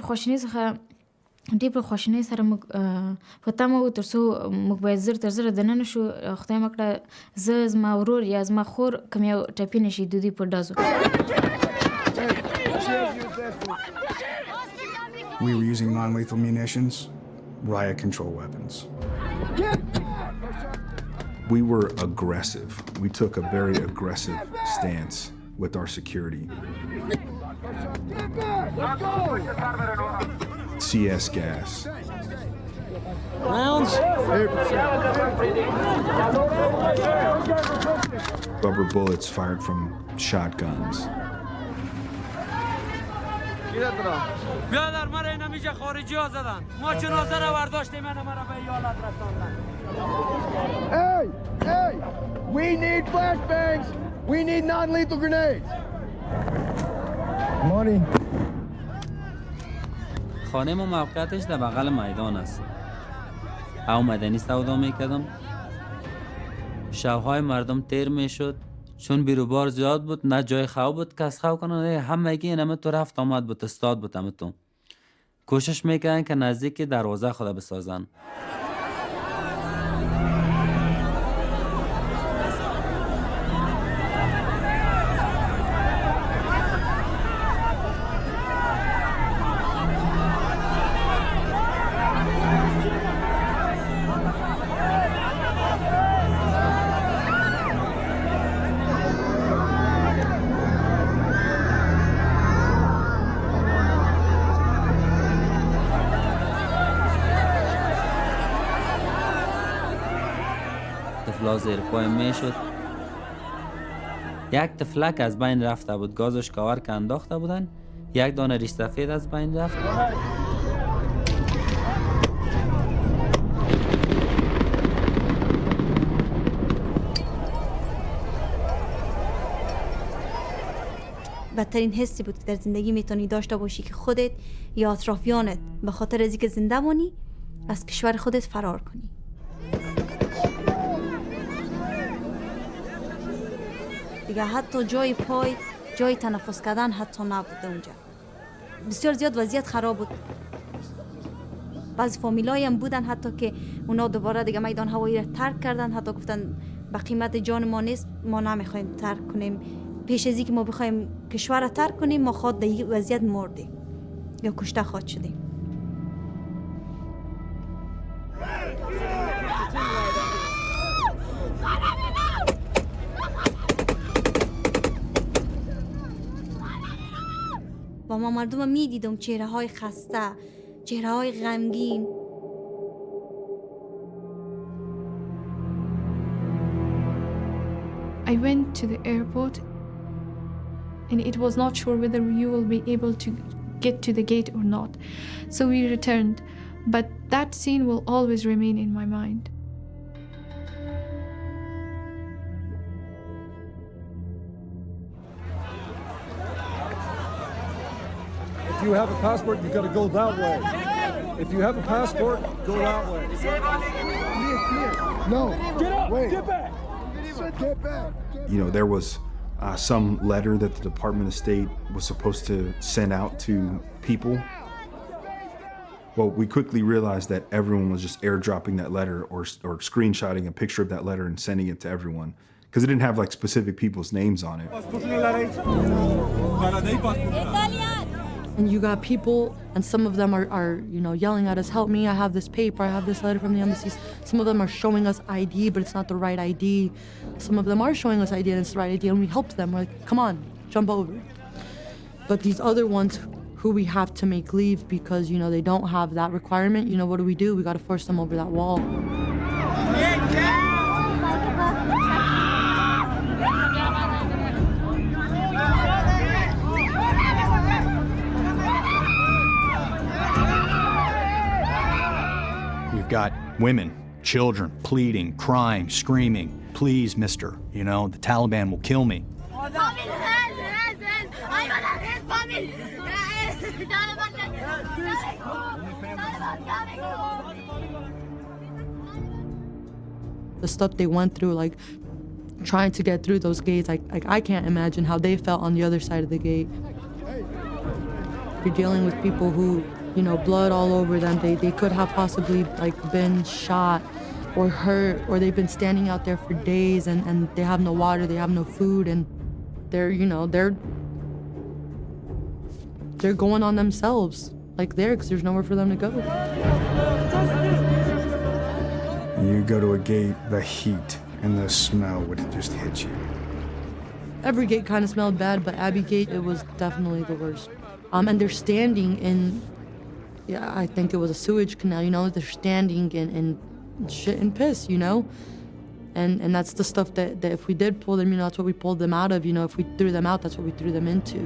په خواشینۍ سره موږ په تمه وو تر څو موږ باید زر تر زره دننه شو. خدای مه کړه زه، زما ورور یا زما خور کوم یو ټپي نه شي د دوی په ډزو. We were using non-lethal munitions, riot control weapons. We were aggressive. We took a very aggressive stance with our security. CS gas. Rounds? Rubber bullets fired from shotguns. بیا در مرا این همیشه خارجی ها زدن، ما جنازه را برداشتیم، من مرا به ایالت رساندن. Hey! We need flashbangs! We need non-lethal grenades! Money. خانه ما موقعیتش در بغل میدان است. او مدنی سودا میکردم. شبهای مردم تیر میشد. چون بیروبار زیاد بود، نه جای خواب بود که از خواب کنن، همگی اینمه تو رفت آمد بود، استاد بود همه تو. کوشش میکنن که نزدیک دروازه خدا بسازن. طفلا زیر پای میشد. یک طفلک از بین رفته بود، گازش کاور که انداخته بودن، یک دانه ریش سفید از بین رفت. بدترین حسی بود که در زندگی میتونی داشته باشی که خودت یا اطرافیانت به خاطر از اینکه زنده مونی از کشور خودت فرار کنی. دیگه حتی جای پای، جای تنفس کردن حتی نبوده اونجا. بسیار زیاد وضعیت خراب بود. بعضی فامیلایی هم بودن حتی که اونا دوباره دیگه میدان هوایی را ترک کردن، حتی گفتن به قیمت جان ما نیست، ما نمیخوایم ترک کنیم، پیش از اینکه ما بخوایم کشور را ترک کنیم ما خود در این وضعیت مردیم یا کشته خواهد شدیم. و ما مردم می دیدم چهره های خسته، چهره های غمگین. I went to the airport and it was not sure whether you will be able to get to the gate or not. So we returned, but that scene will always remain in my mind. If you have a passport, you've got to go that way. If you have a passport, go that way. No, get up, wait. Get back. Get back. You know, there was some letter that the Department of State was supposed to send out to people. Well, we quickly realized that everyone was just airdropping that letter or screenshotting a picture of that letter and sending it to everyone. Because it didn't have like specific people's names on it. And you got people, and some of them are yelling at us, help me, I have this paper, I have this letter from the embassies. Some of them are showing us ID, but it's not the right ID. Some of them are showing us ID and it's the right ID, and we help them. We're like, come on, jump over. But these other ones who we have to make leave because, you know, they don't have that requirement. You know, what do? We got to force them over that wall. We've got women, children, pleading, crying, screaming, please, mister, you know, the Taliban will kill me. The stuff they went through, like trying to get through those gates, like I can't imagine how they felt on the other side of the gate. You're dealing with people who, you know, blood all over them. They could have possibly like been shot or hurt, or they've been standing out there for days and they have no water, they have no food, and they're, you know, they're going on themselves, like there, because there's nowhere for them to go. You go to a gate, the heat and the smell would just hit you. Every gate kind of smelled bad, but Abbey Gate, it was definitely the worst. And they're standing in, I think it was a sewage canal, you know, they're standing in shit and piss, you know? And that's the stuff that if we did pull them, you know, that's what we pulled them out of, you know, if we threw them out, that's what we threw them into.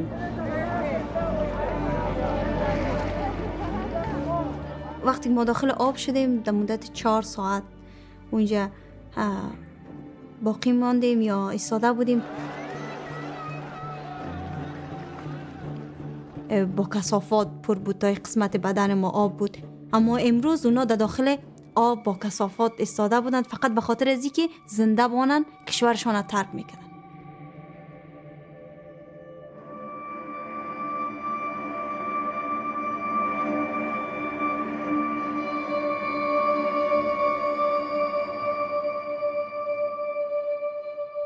وقتی ما داخل آب شدیم در مدت 4 ساعت اونجا باقی ماندیم یا ایستاده بودیم. با کثافات پر بود، تا قسمت بدن ما آب بود. اما امروز اونا در داخل آب با کثافات ایستاده بودند فقط به خاطر از اینکه زنده بمانن، کشورشان را ترک میکنن.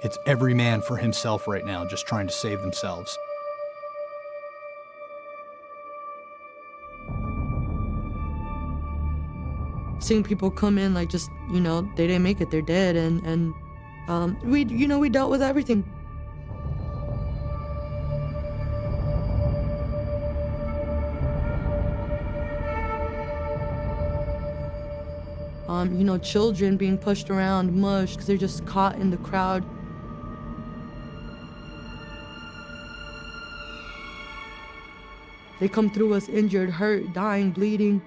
It's every man for himself right now, just trying to save themselves. Seeing people come in, like, just, you know, they didn't make it, they're dead, and we, you know, we dealt with everything. You know, children being pushed around, mushed, because they're just caught in the crowd. They come through us injured, hurt, dying, bleeding.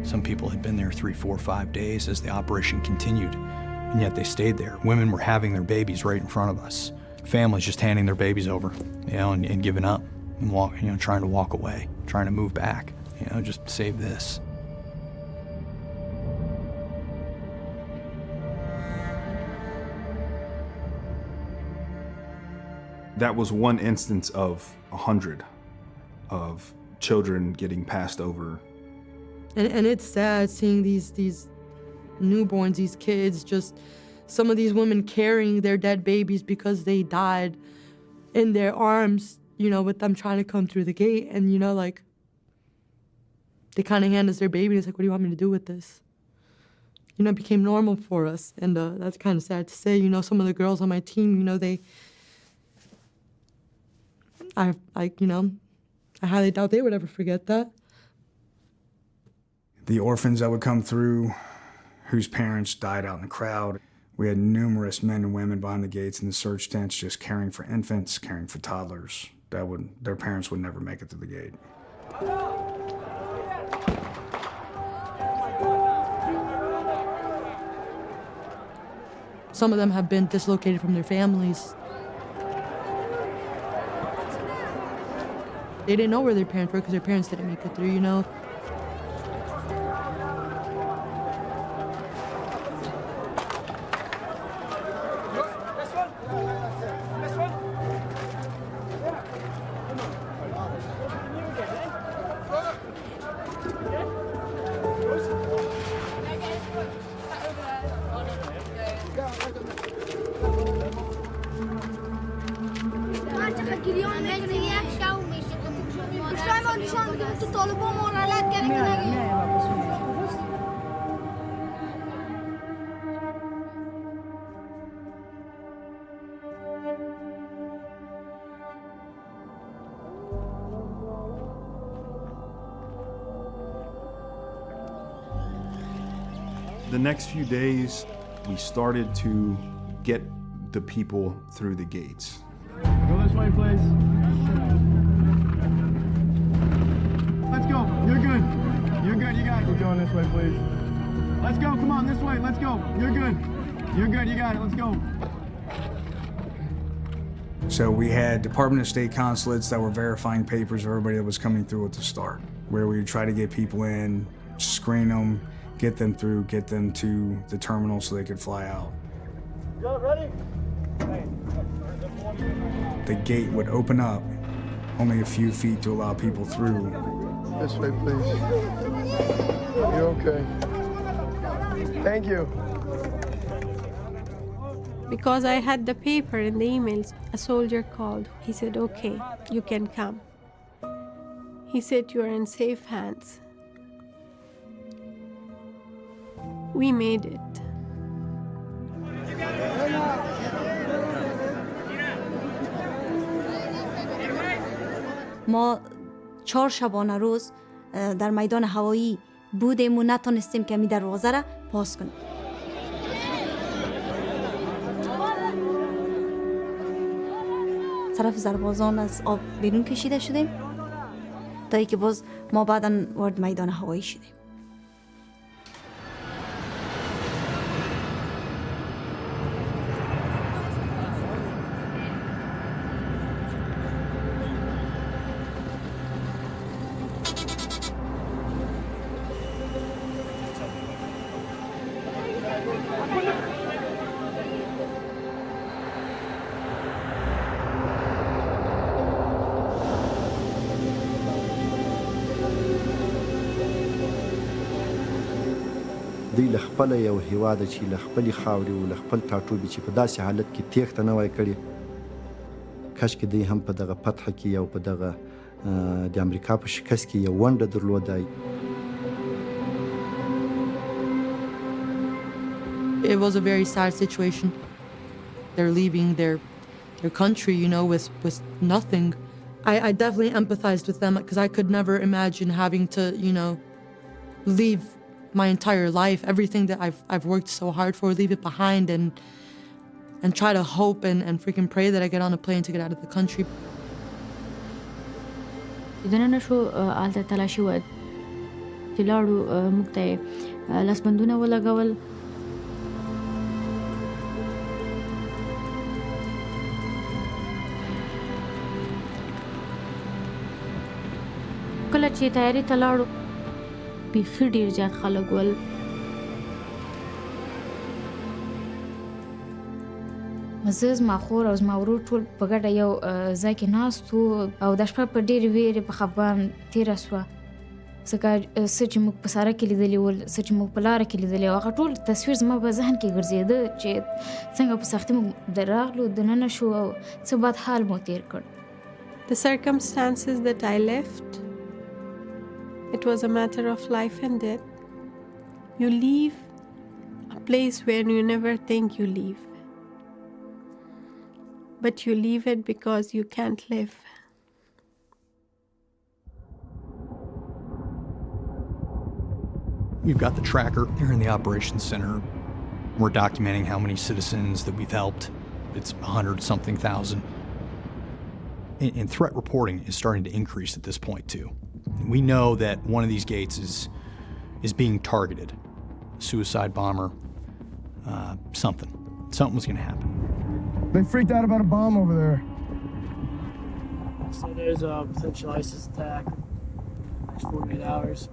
Some people had been there 3, 4, 5 days as the operation continued, and yet they stayed there. Women were having their babies right in front of us. Families just handing their babies over, you know, and giving up and you know, trying to walk away, trying to move back, you know, just save this. That was one instance of 100 of children getting passed over. And it's sad seeing these newborns, these kids, just some of these women carrying their dead babies because they died in their arms, you know, with them trying to come through the gate. And, you know, like, they kind of hand us their baby and it's like, what do you want me to do with this? You know, it became normal for us. And that's kind of sad to say. You know, some of the girls on my team, you know, I highly doubt they would ever forget that. The orphans that would come through, whose parents died out in the crowd. We had numerous men and women behind the gates in the search tents just caring for infants, caring for toddlers. Their parents would never make it through the gate. Some of them have been dislocated from their families. They didn't know where their parents were because their parents didn't make it through, you know. The next few days, we started to get the people through the gates. Go this way, please. Let's go. You're good. You're good. You got it. We're going this way, please. Let's go. Come on, this way. Let's go. You're good. You're good. You got it. Let's go. So we had Department of State consulates that were verifying papers of everybody that was coming through at the start, where we would try to get people in, screen them, get them through, get them to the terminal so they could fly out. You ready? The gate would open up only a few feet to allow people through. This way, please. You're okay. Thank you. Because I had the paper and the emails, a soldier called. He said, okay, you can come. He said, you're in safe hands. We made it. ما 4 شبانه روز در میدان هوایی بودیم و نتونستیم که می دروازه را باز کنیم. طرف سربازان از آب بیرون کشیده شدیم تا اینکه باز ما بعداً وارد میدان هوایی شدیم. دوی له خپل یو هیواده چې له خپلې خاورې او له خپل ټاټوبي چې په داسې حالت کې تېښته نه وای کړې کاشکې دوی هم په دغه فتحه کې او په دغه د امریکا په شکست کې یو ونډه درلودای. It was a very sad situation. They're leaving their country, you know, with nothing. I definitely empathized with them because I could never imagine having to, you know, leave my entire life, everything that I've worked so hard for, leave it behind and try to hope and freaking pray that I get on a plane to get out of the country. دننه شو آلته تلاشي و چې لاړو موږ ته لاسبندونه ولګول. کله چې تیاری ته لاړو بیخي ډېر زیات خلک ول. زه زما خور او زما ورور ټول په ګډه یو ځای کې ناست وو او دا شپه په ډېرې ویرې په خفګان تېره شوه ځکه څه چې موږ په سړک کې لیدلي ول څه چې موږ په لاره کې لیدلي هغه ټول تصویر زما په ذهن کې ګرځېده چې څنګه په سختۍ موږ راغلو دننه شو او څه بد حال مو تېر کړ. The circumstances that I left, it was a matter of life and death. You leave a place where you never think you leave. But you leave it because you can't live. We've got the tracker here in the operations center. We're documenting how many citizens that we've helped. It's 100-something thousand. And threat reporting is starting to increase at this point too. We know that one of these gates is being targeted. Suicide bomber, something. Something was going to happen. They freaked out about a bomb over there. So there's a potential ISIS attack next 48 hours.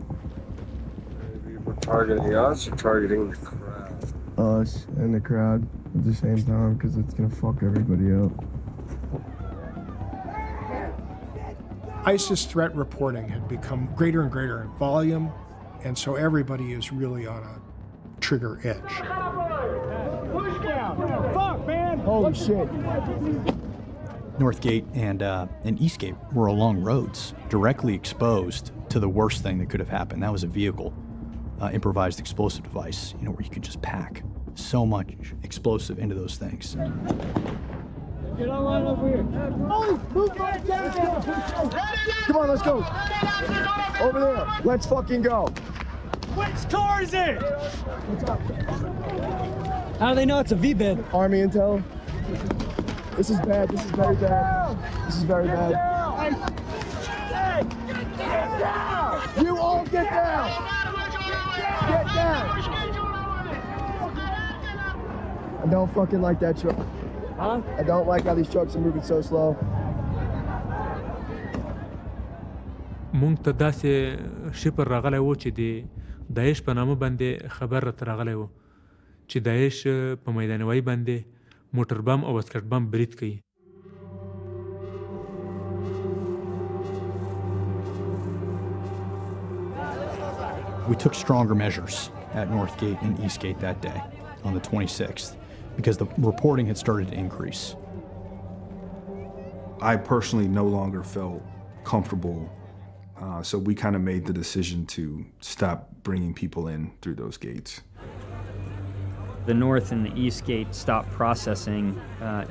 Maybe we're targeting us or targeting the crowd? Us and the crowd at the same time because it's going to fuck everybody up. ISIS threat reporting had become greater and greater in volume, and so everybody is really on a trigger edge. Fuck, man! Holy shit. North Gate and East Gate were along roads, directly exposed to the worst thing that could have happened. That was a vehicle, improvised explosive device, you know, where you could just pack so much explosive into those things. Get on line over here. Come on, let's go. Over there. Let's fucking go. Which car is it? How do they know it's a V-bid? Army intel. This is bad. This is very bad. This is very bad. Get down! You all get down! Get down! I don't fucking like that truck. Huh? I don't like how these trucks are moving so slow. مونږ ته داسې شپر راغلی و چې د داعش په نامه باندې خبر راته راغلی و چې داعش په میدان وای باندې موټر بم او اسکټ بم برید کوي. We took stronger measures at North Gate and East Gate that day on the 26th because the reporting had started to increase. I personally no longer felt comfortable, so we kind of made the decision to stop bringing people in through those gates. The North and the East Gate stopped processing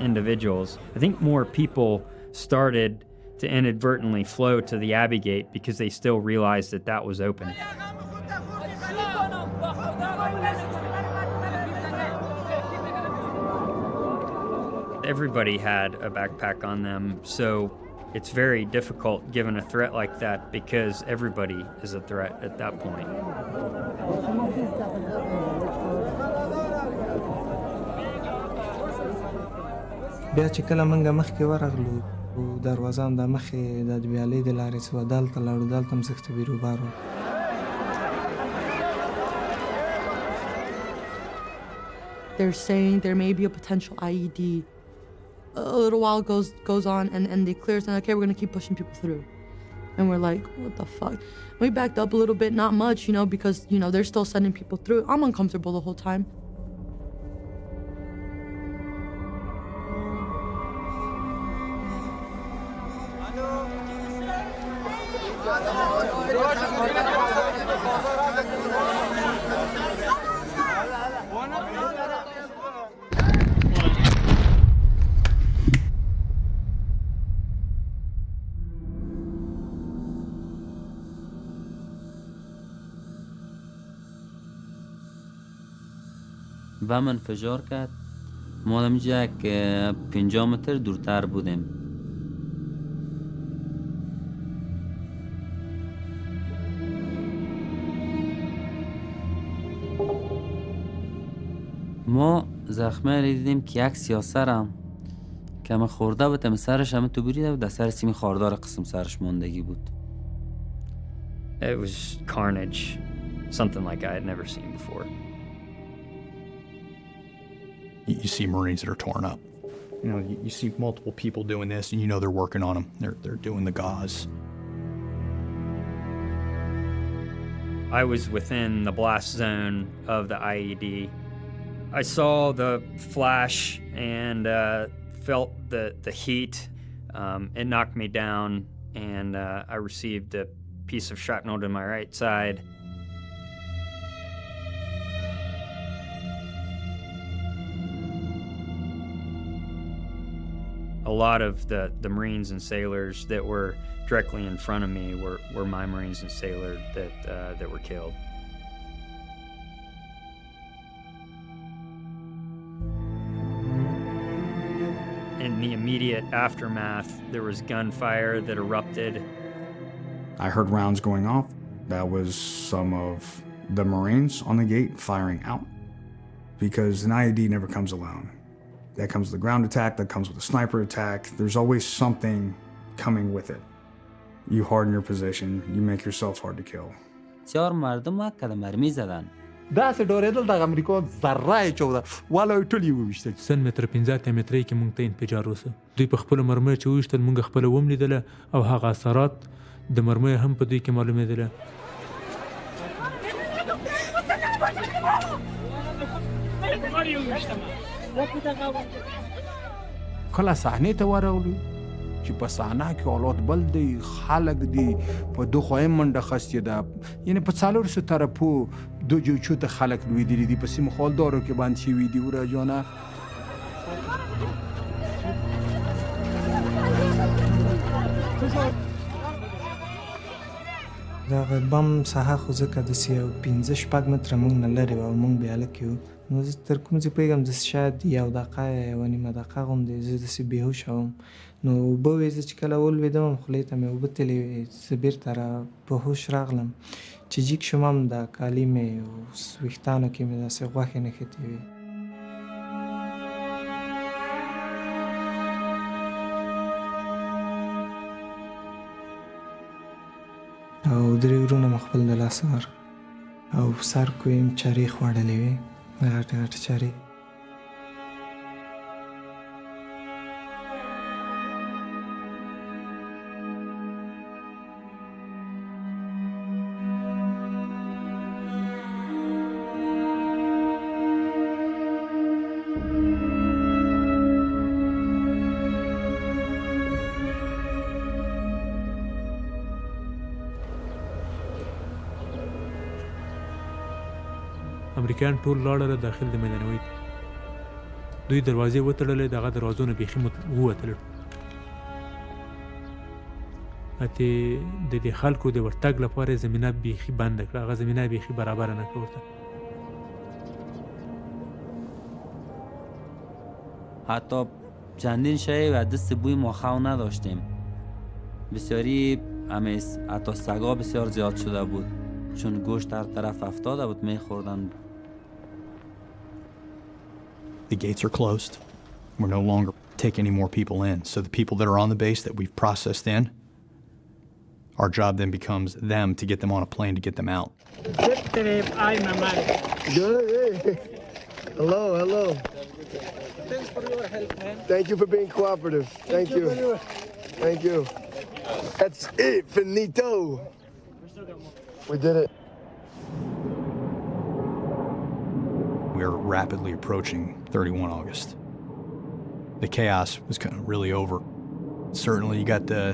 individuals. I think more people started to inadvertently flow to the Abbey Gate because they still realized that that was open. Everybody had a backpack on them, so it's very difficult given a threat like that because everybody is a threat at that point. بیا چې کله موږ مخکې ورغلو دروازه هم د مخې د ویالې د لارې څخه دلته لاړو دلته هم سخت بیروبار و. They're saying there may be a potential IED. A little while goes on and they clear us and okay, we're gonna keep pushing people through. And we're like, what the fuck? We backed up a little bit, not much, because they're still sending people through. I'm uncomfortable the whole time. بم انفجار کرد. ما همینجا که 50 متر دورتر بودیم. ما زخمه دیدیم که یک سیاسرم که من خورده بودم سرش همه تو بریده بود، سر سیمی خاردار قسم سرش ماندگی بود. It was carnage, something like I had never seen before. You see Marines that are torn up. You see multiple people doing this, and they're working on them. They're doing the gauze. I was within the blast zone of the IED. I saw the flash and felt the heat. It knocked me down, and I received a piece of shrapnel to my right side. A lot of the Marines and sailors that were directly in front of me were my Marines and sailors that were killed. In the immediate aftermath, there was gunfire that erupted. I heard rounds going off. That was some of the Marines on the gate firing out, because an IED never comes alone. That comes with a ground attack, that comes with a sniper attack. There's always something coming with it. You harden your position, you make yourself hard to kill. 4 مردم کله مرمی زدن. دا سه ډورېدل د امریکا ذره چوده والا ټول یو وشته سن متر 15 مترې کې مونږ ته انفجار وسه. دوی په خپل مرمۍ چې وشتل مونږ خپل وملیدله او هغه اثرات د مرمۍ هم په دوی کې معلومېدله. کله صحنې ته ورغلو چې په صحنه کې حالات بل دی، خلک دی په دو خواهی منډه خستې ده، یعنی په څلور سو طرفو دو جوچو ته خلک لوېدلي دي، په سیمو خالدارو کې بند شوي دي. وره جانه دغه بم ساحه خو ځکه داسې یو 15-16 متره موږ نه لرې وه او موږ بې هلکې وو. نو زه تر کوم ځای پوهېږم داسې شاید یو دقیقه یا یوه نیمه دقیقه غوندې زه داسې بېهوشه وم. نو اوبه وې، زه چې کله ولوېدم خولې ته مې اوبه تللې وې، زه بېرته په هوش راغلم. چې جیګ شوم هم د کالي مې او ویښتانو کې مې داسې غوښې نښتې وې. او 3 ورونه مې خپل د لاسه ورکړل او په سر کې یې چارې خوړلې وې، غټې غټې چارې. امریکایان ټول لاړل داخل د میدانوي. دوی دروازې وتړلې، دغه دروازونه بیخي ووتل. اته د دې خلکو د ورتګ لپاره زمینه بیخي بند کړه، هغه زمینه بیخي برابر نه کړه ورته. حتی چندین شای و دست بوی ماخو نداشتیم. بسیاری حتی سگا بسیار زیاد شده بود، چون گوشت هر طرف افتاده بود میخوردن. The gates are closed. We're no longer taking any more people in. So the people that are on the base that we've processed in, our job then becomes them to get them on a plane to get them out. Good. Hey. Hello, hello. Thanks for your help, man. Thank you for being cooperative. Thank you. Thank you. That's it. Finito. We did it. We are rapidly approaching 31 August. The chaos was kind of really over. Certainly you got the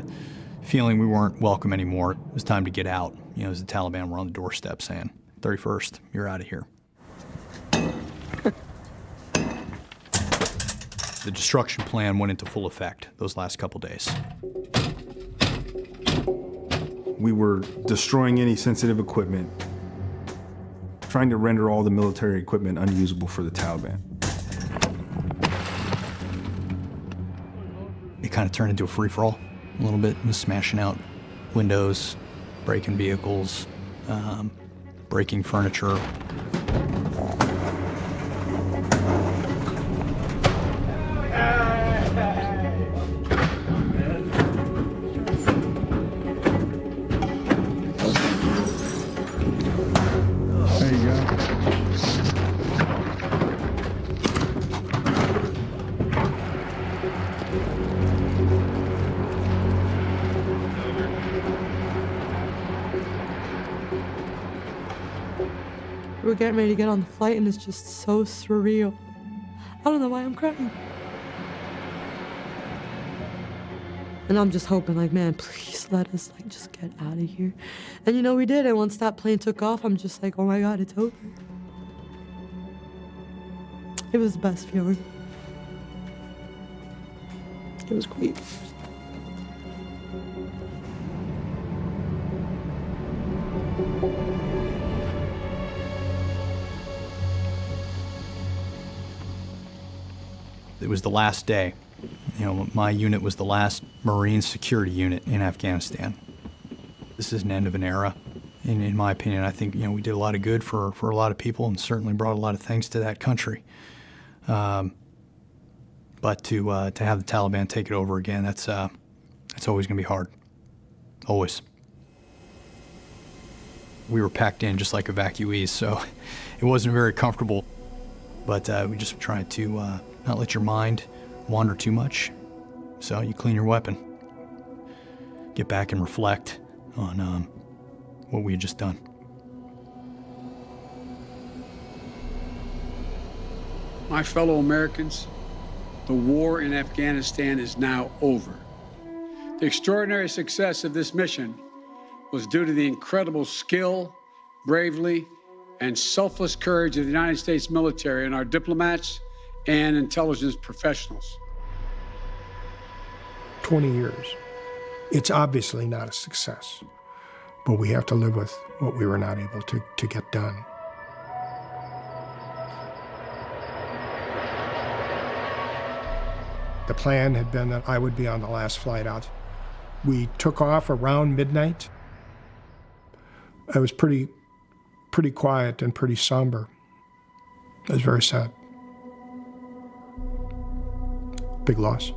feeling we weren't welcome anymore. It was time to get out. You know, as the Taliban were on the doorstep saying, 31st, you're out of here. The destruction plan went into full effect those last couple days. We were destroying any sensitive equipment, trying to render all the military equipment unusable for the Taliban. It kind of turned into a free-for-all a little bit, was smashing out windows, breaking vehicles, breaking furniture. We're getting ready to get on the flight and it's just so surreal. I don't know why I'm crying. And I'm just hoping, like, man, please let us, like, just get out of here. And you know, we did. And once that plane took off, I'm just like, oh my God, it's over. It was the best feeling. It was great. It was the last day. You know, my unit was the last Marine security unit in Afghanistan. This is an end of an era. In my opinion, I think, you know, we did a lot of good for a lot of people and certainly brought a lot of things to that country. But to have the Taliban take it over again, that's always going to be hard. Always. We were packed in just like evacuees, so it wasn't very comfortable. But we just tried to not let your mind wander too much. So you clean your weapon. Get back and reflect on what we had just done. My fellow Americans, the war in Afghanistan is now over. The extraordinary success of this mission was due to the incredible skill, bravery, and selfless courage of the United States military and our diplomats and intelligence professionals. 20 years. It's obviously not a success. but we have to live with what we were not able to get done. The plan had been that I would be on the last flight out. We took off around midnight. I was pretty quiet and pretty somber. It was very sad. Big loss.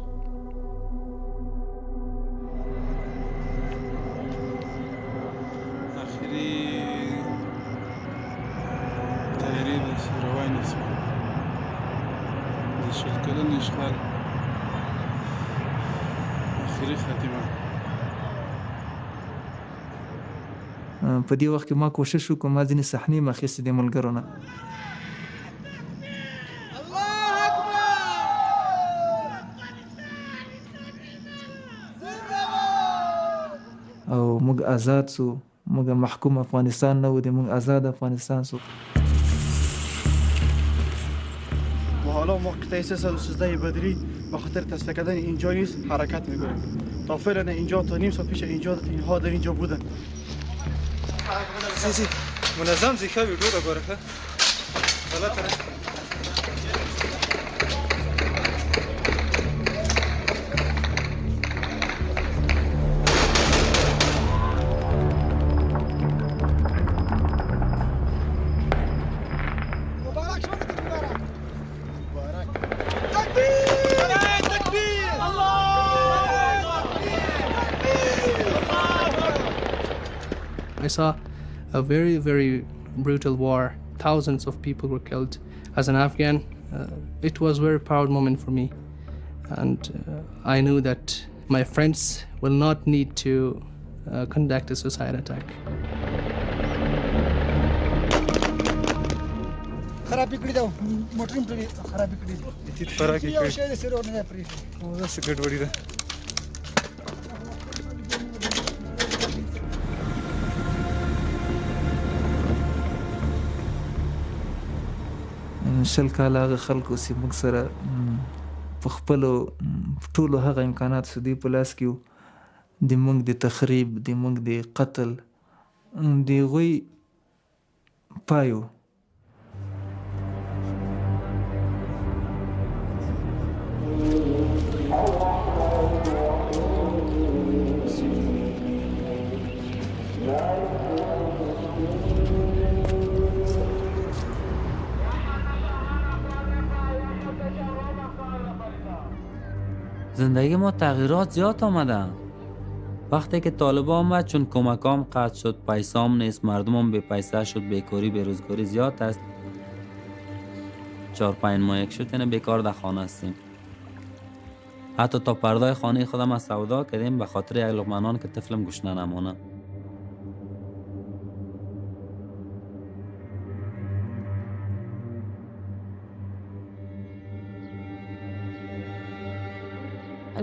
په دې وخت کې ما کوشش وکړ ما ځینې صحنې مې اخیستې دي ملګرو نه او موږ آزاد سو موږ محکوم افغانستان نه و دي موږ آزاد افغانستان سو و حالا ما قطعه 313 بدری به خاطر تصفیه کردن اینجا نیست حرکت میکنیم تا فعلا اینجا تا نیم ساعت پیش اینها در اینجا بودن سیسی منظم زیکا ویدیو را گوره که غلط نه I saw a very, very brutal war. Thousands of people were killed. As an Afghan, it was a very proud moment for me. And I knew that my friends will not need to conduct a suicide attack. خرابې کړې ده موټر هم خرابې کړې دي یو شی د سرور نه پرې دا څه ګډوډي ده شل کاله هغه خلکو چې موږ سره په خپلو ټولو هغه امکانات چې دوی په لاس کې وو د موږ د تخریب د موږ د قتل د هغوی پای و زندگی ما تغییرات زیاد آمدن. وقتی که طالبان آمد چون کمکام قطع شد پیسام نیست مردمم بی پیسه شد بیکاری بیروزگاری زیاد است 4-5 ماه یک شد یعنی بیکار در خانه هستیم حتی تا پردای خانه خودم از سودا کردیم به خاطر یک لقمه نان که طفلم گشنه نمانه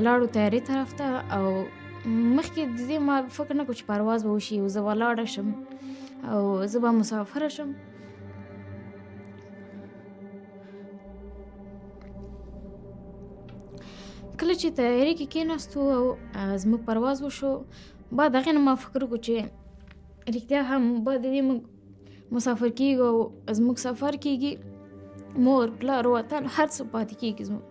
لاړو تیارې طرف ته او مخکې د دې ما فکر نه کوم چې پرواز به وشي او زه به لاړه شم او زه به مسافره شم کله چې تیارې کې کېناستو او زموږ پرواز وشو بعد هغې نه ما فکر وکړو چې رښتیا هم به د دې موږ مسافر کېږو او زموږ سفر کېږي مور پلار وطن هر څه پاتې کېږي زموږ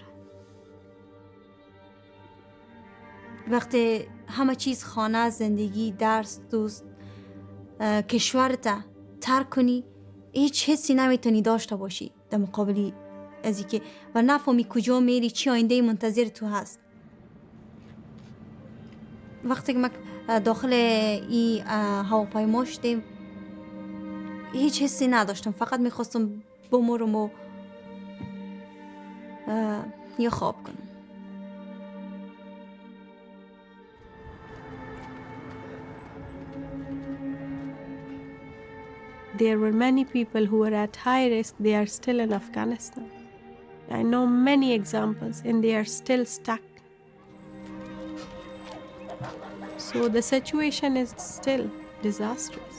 وقتی همه چیز خانه زندگی درس دوست کشورت ترک کنی هیچ حسی نمیتونی داشته باشی در مقابلی از اینکه و نفهمی کجا میری چی آینده منتظر تو هست وقتی که ما داخل این هواپیما شدیم هیچ حسی نداشتم فقط میخواستم بمرم و یا خواب کنم There were many people who were at high risk. They are still in Afghanistan. I know many examples and they are still stuck. So the situation is still disastrous.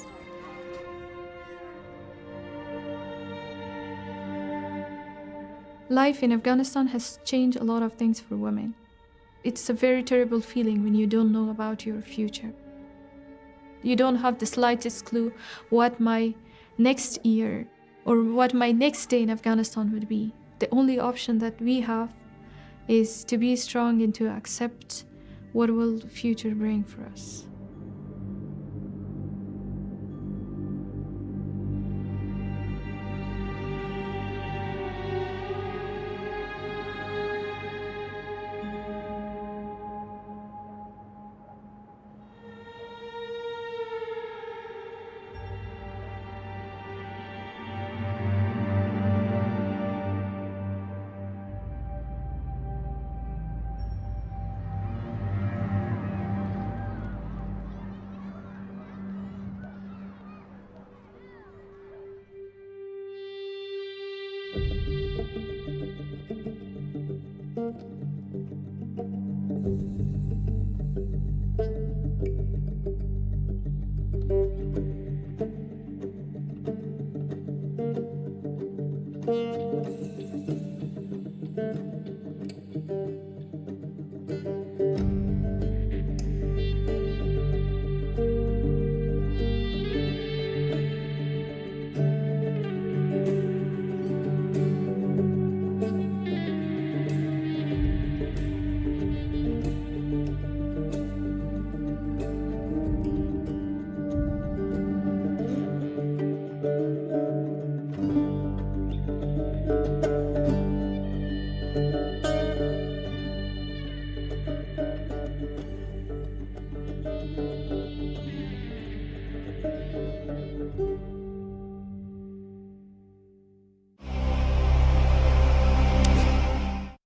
Life in Afghanistan has changed a lot of things for women. It's a very terrible feeling when you don't know about your future. You don't have the slightest clue what my next year or what my next day in Afghanistan would be. The only option that we have is to be strong and to accept what will the future bring for us.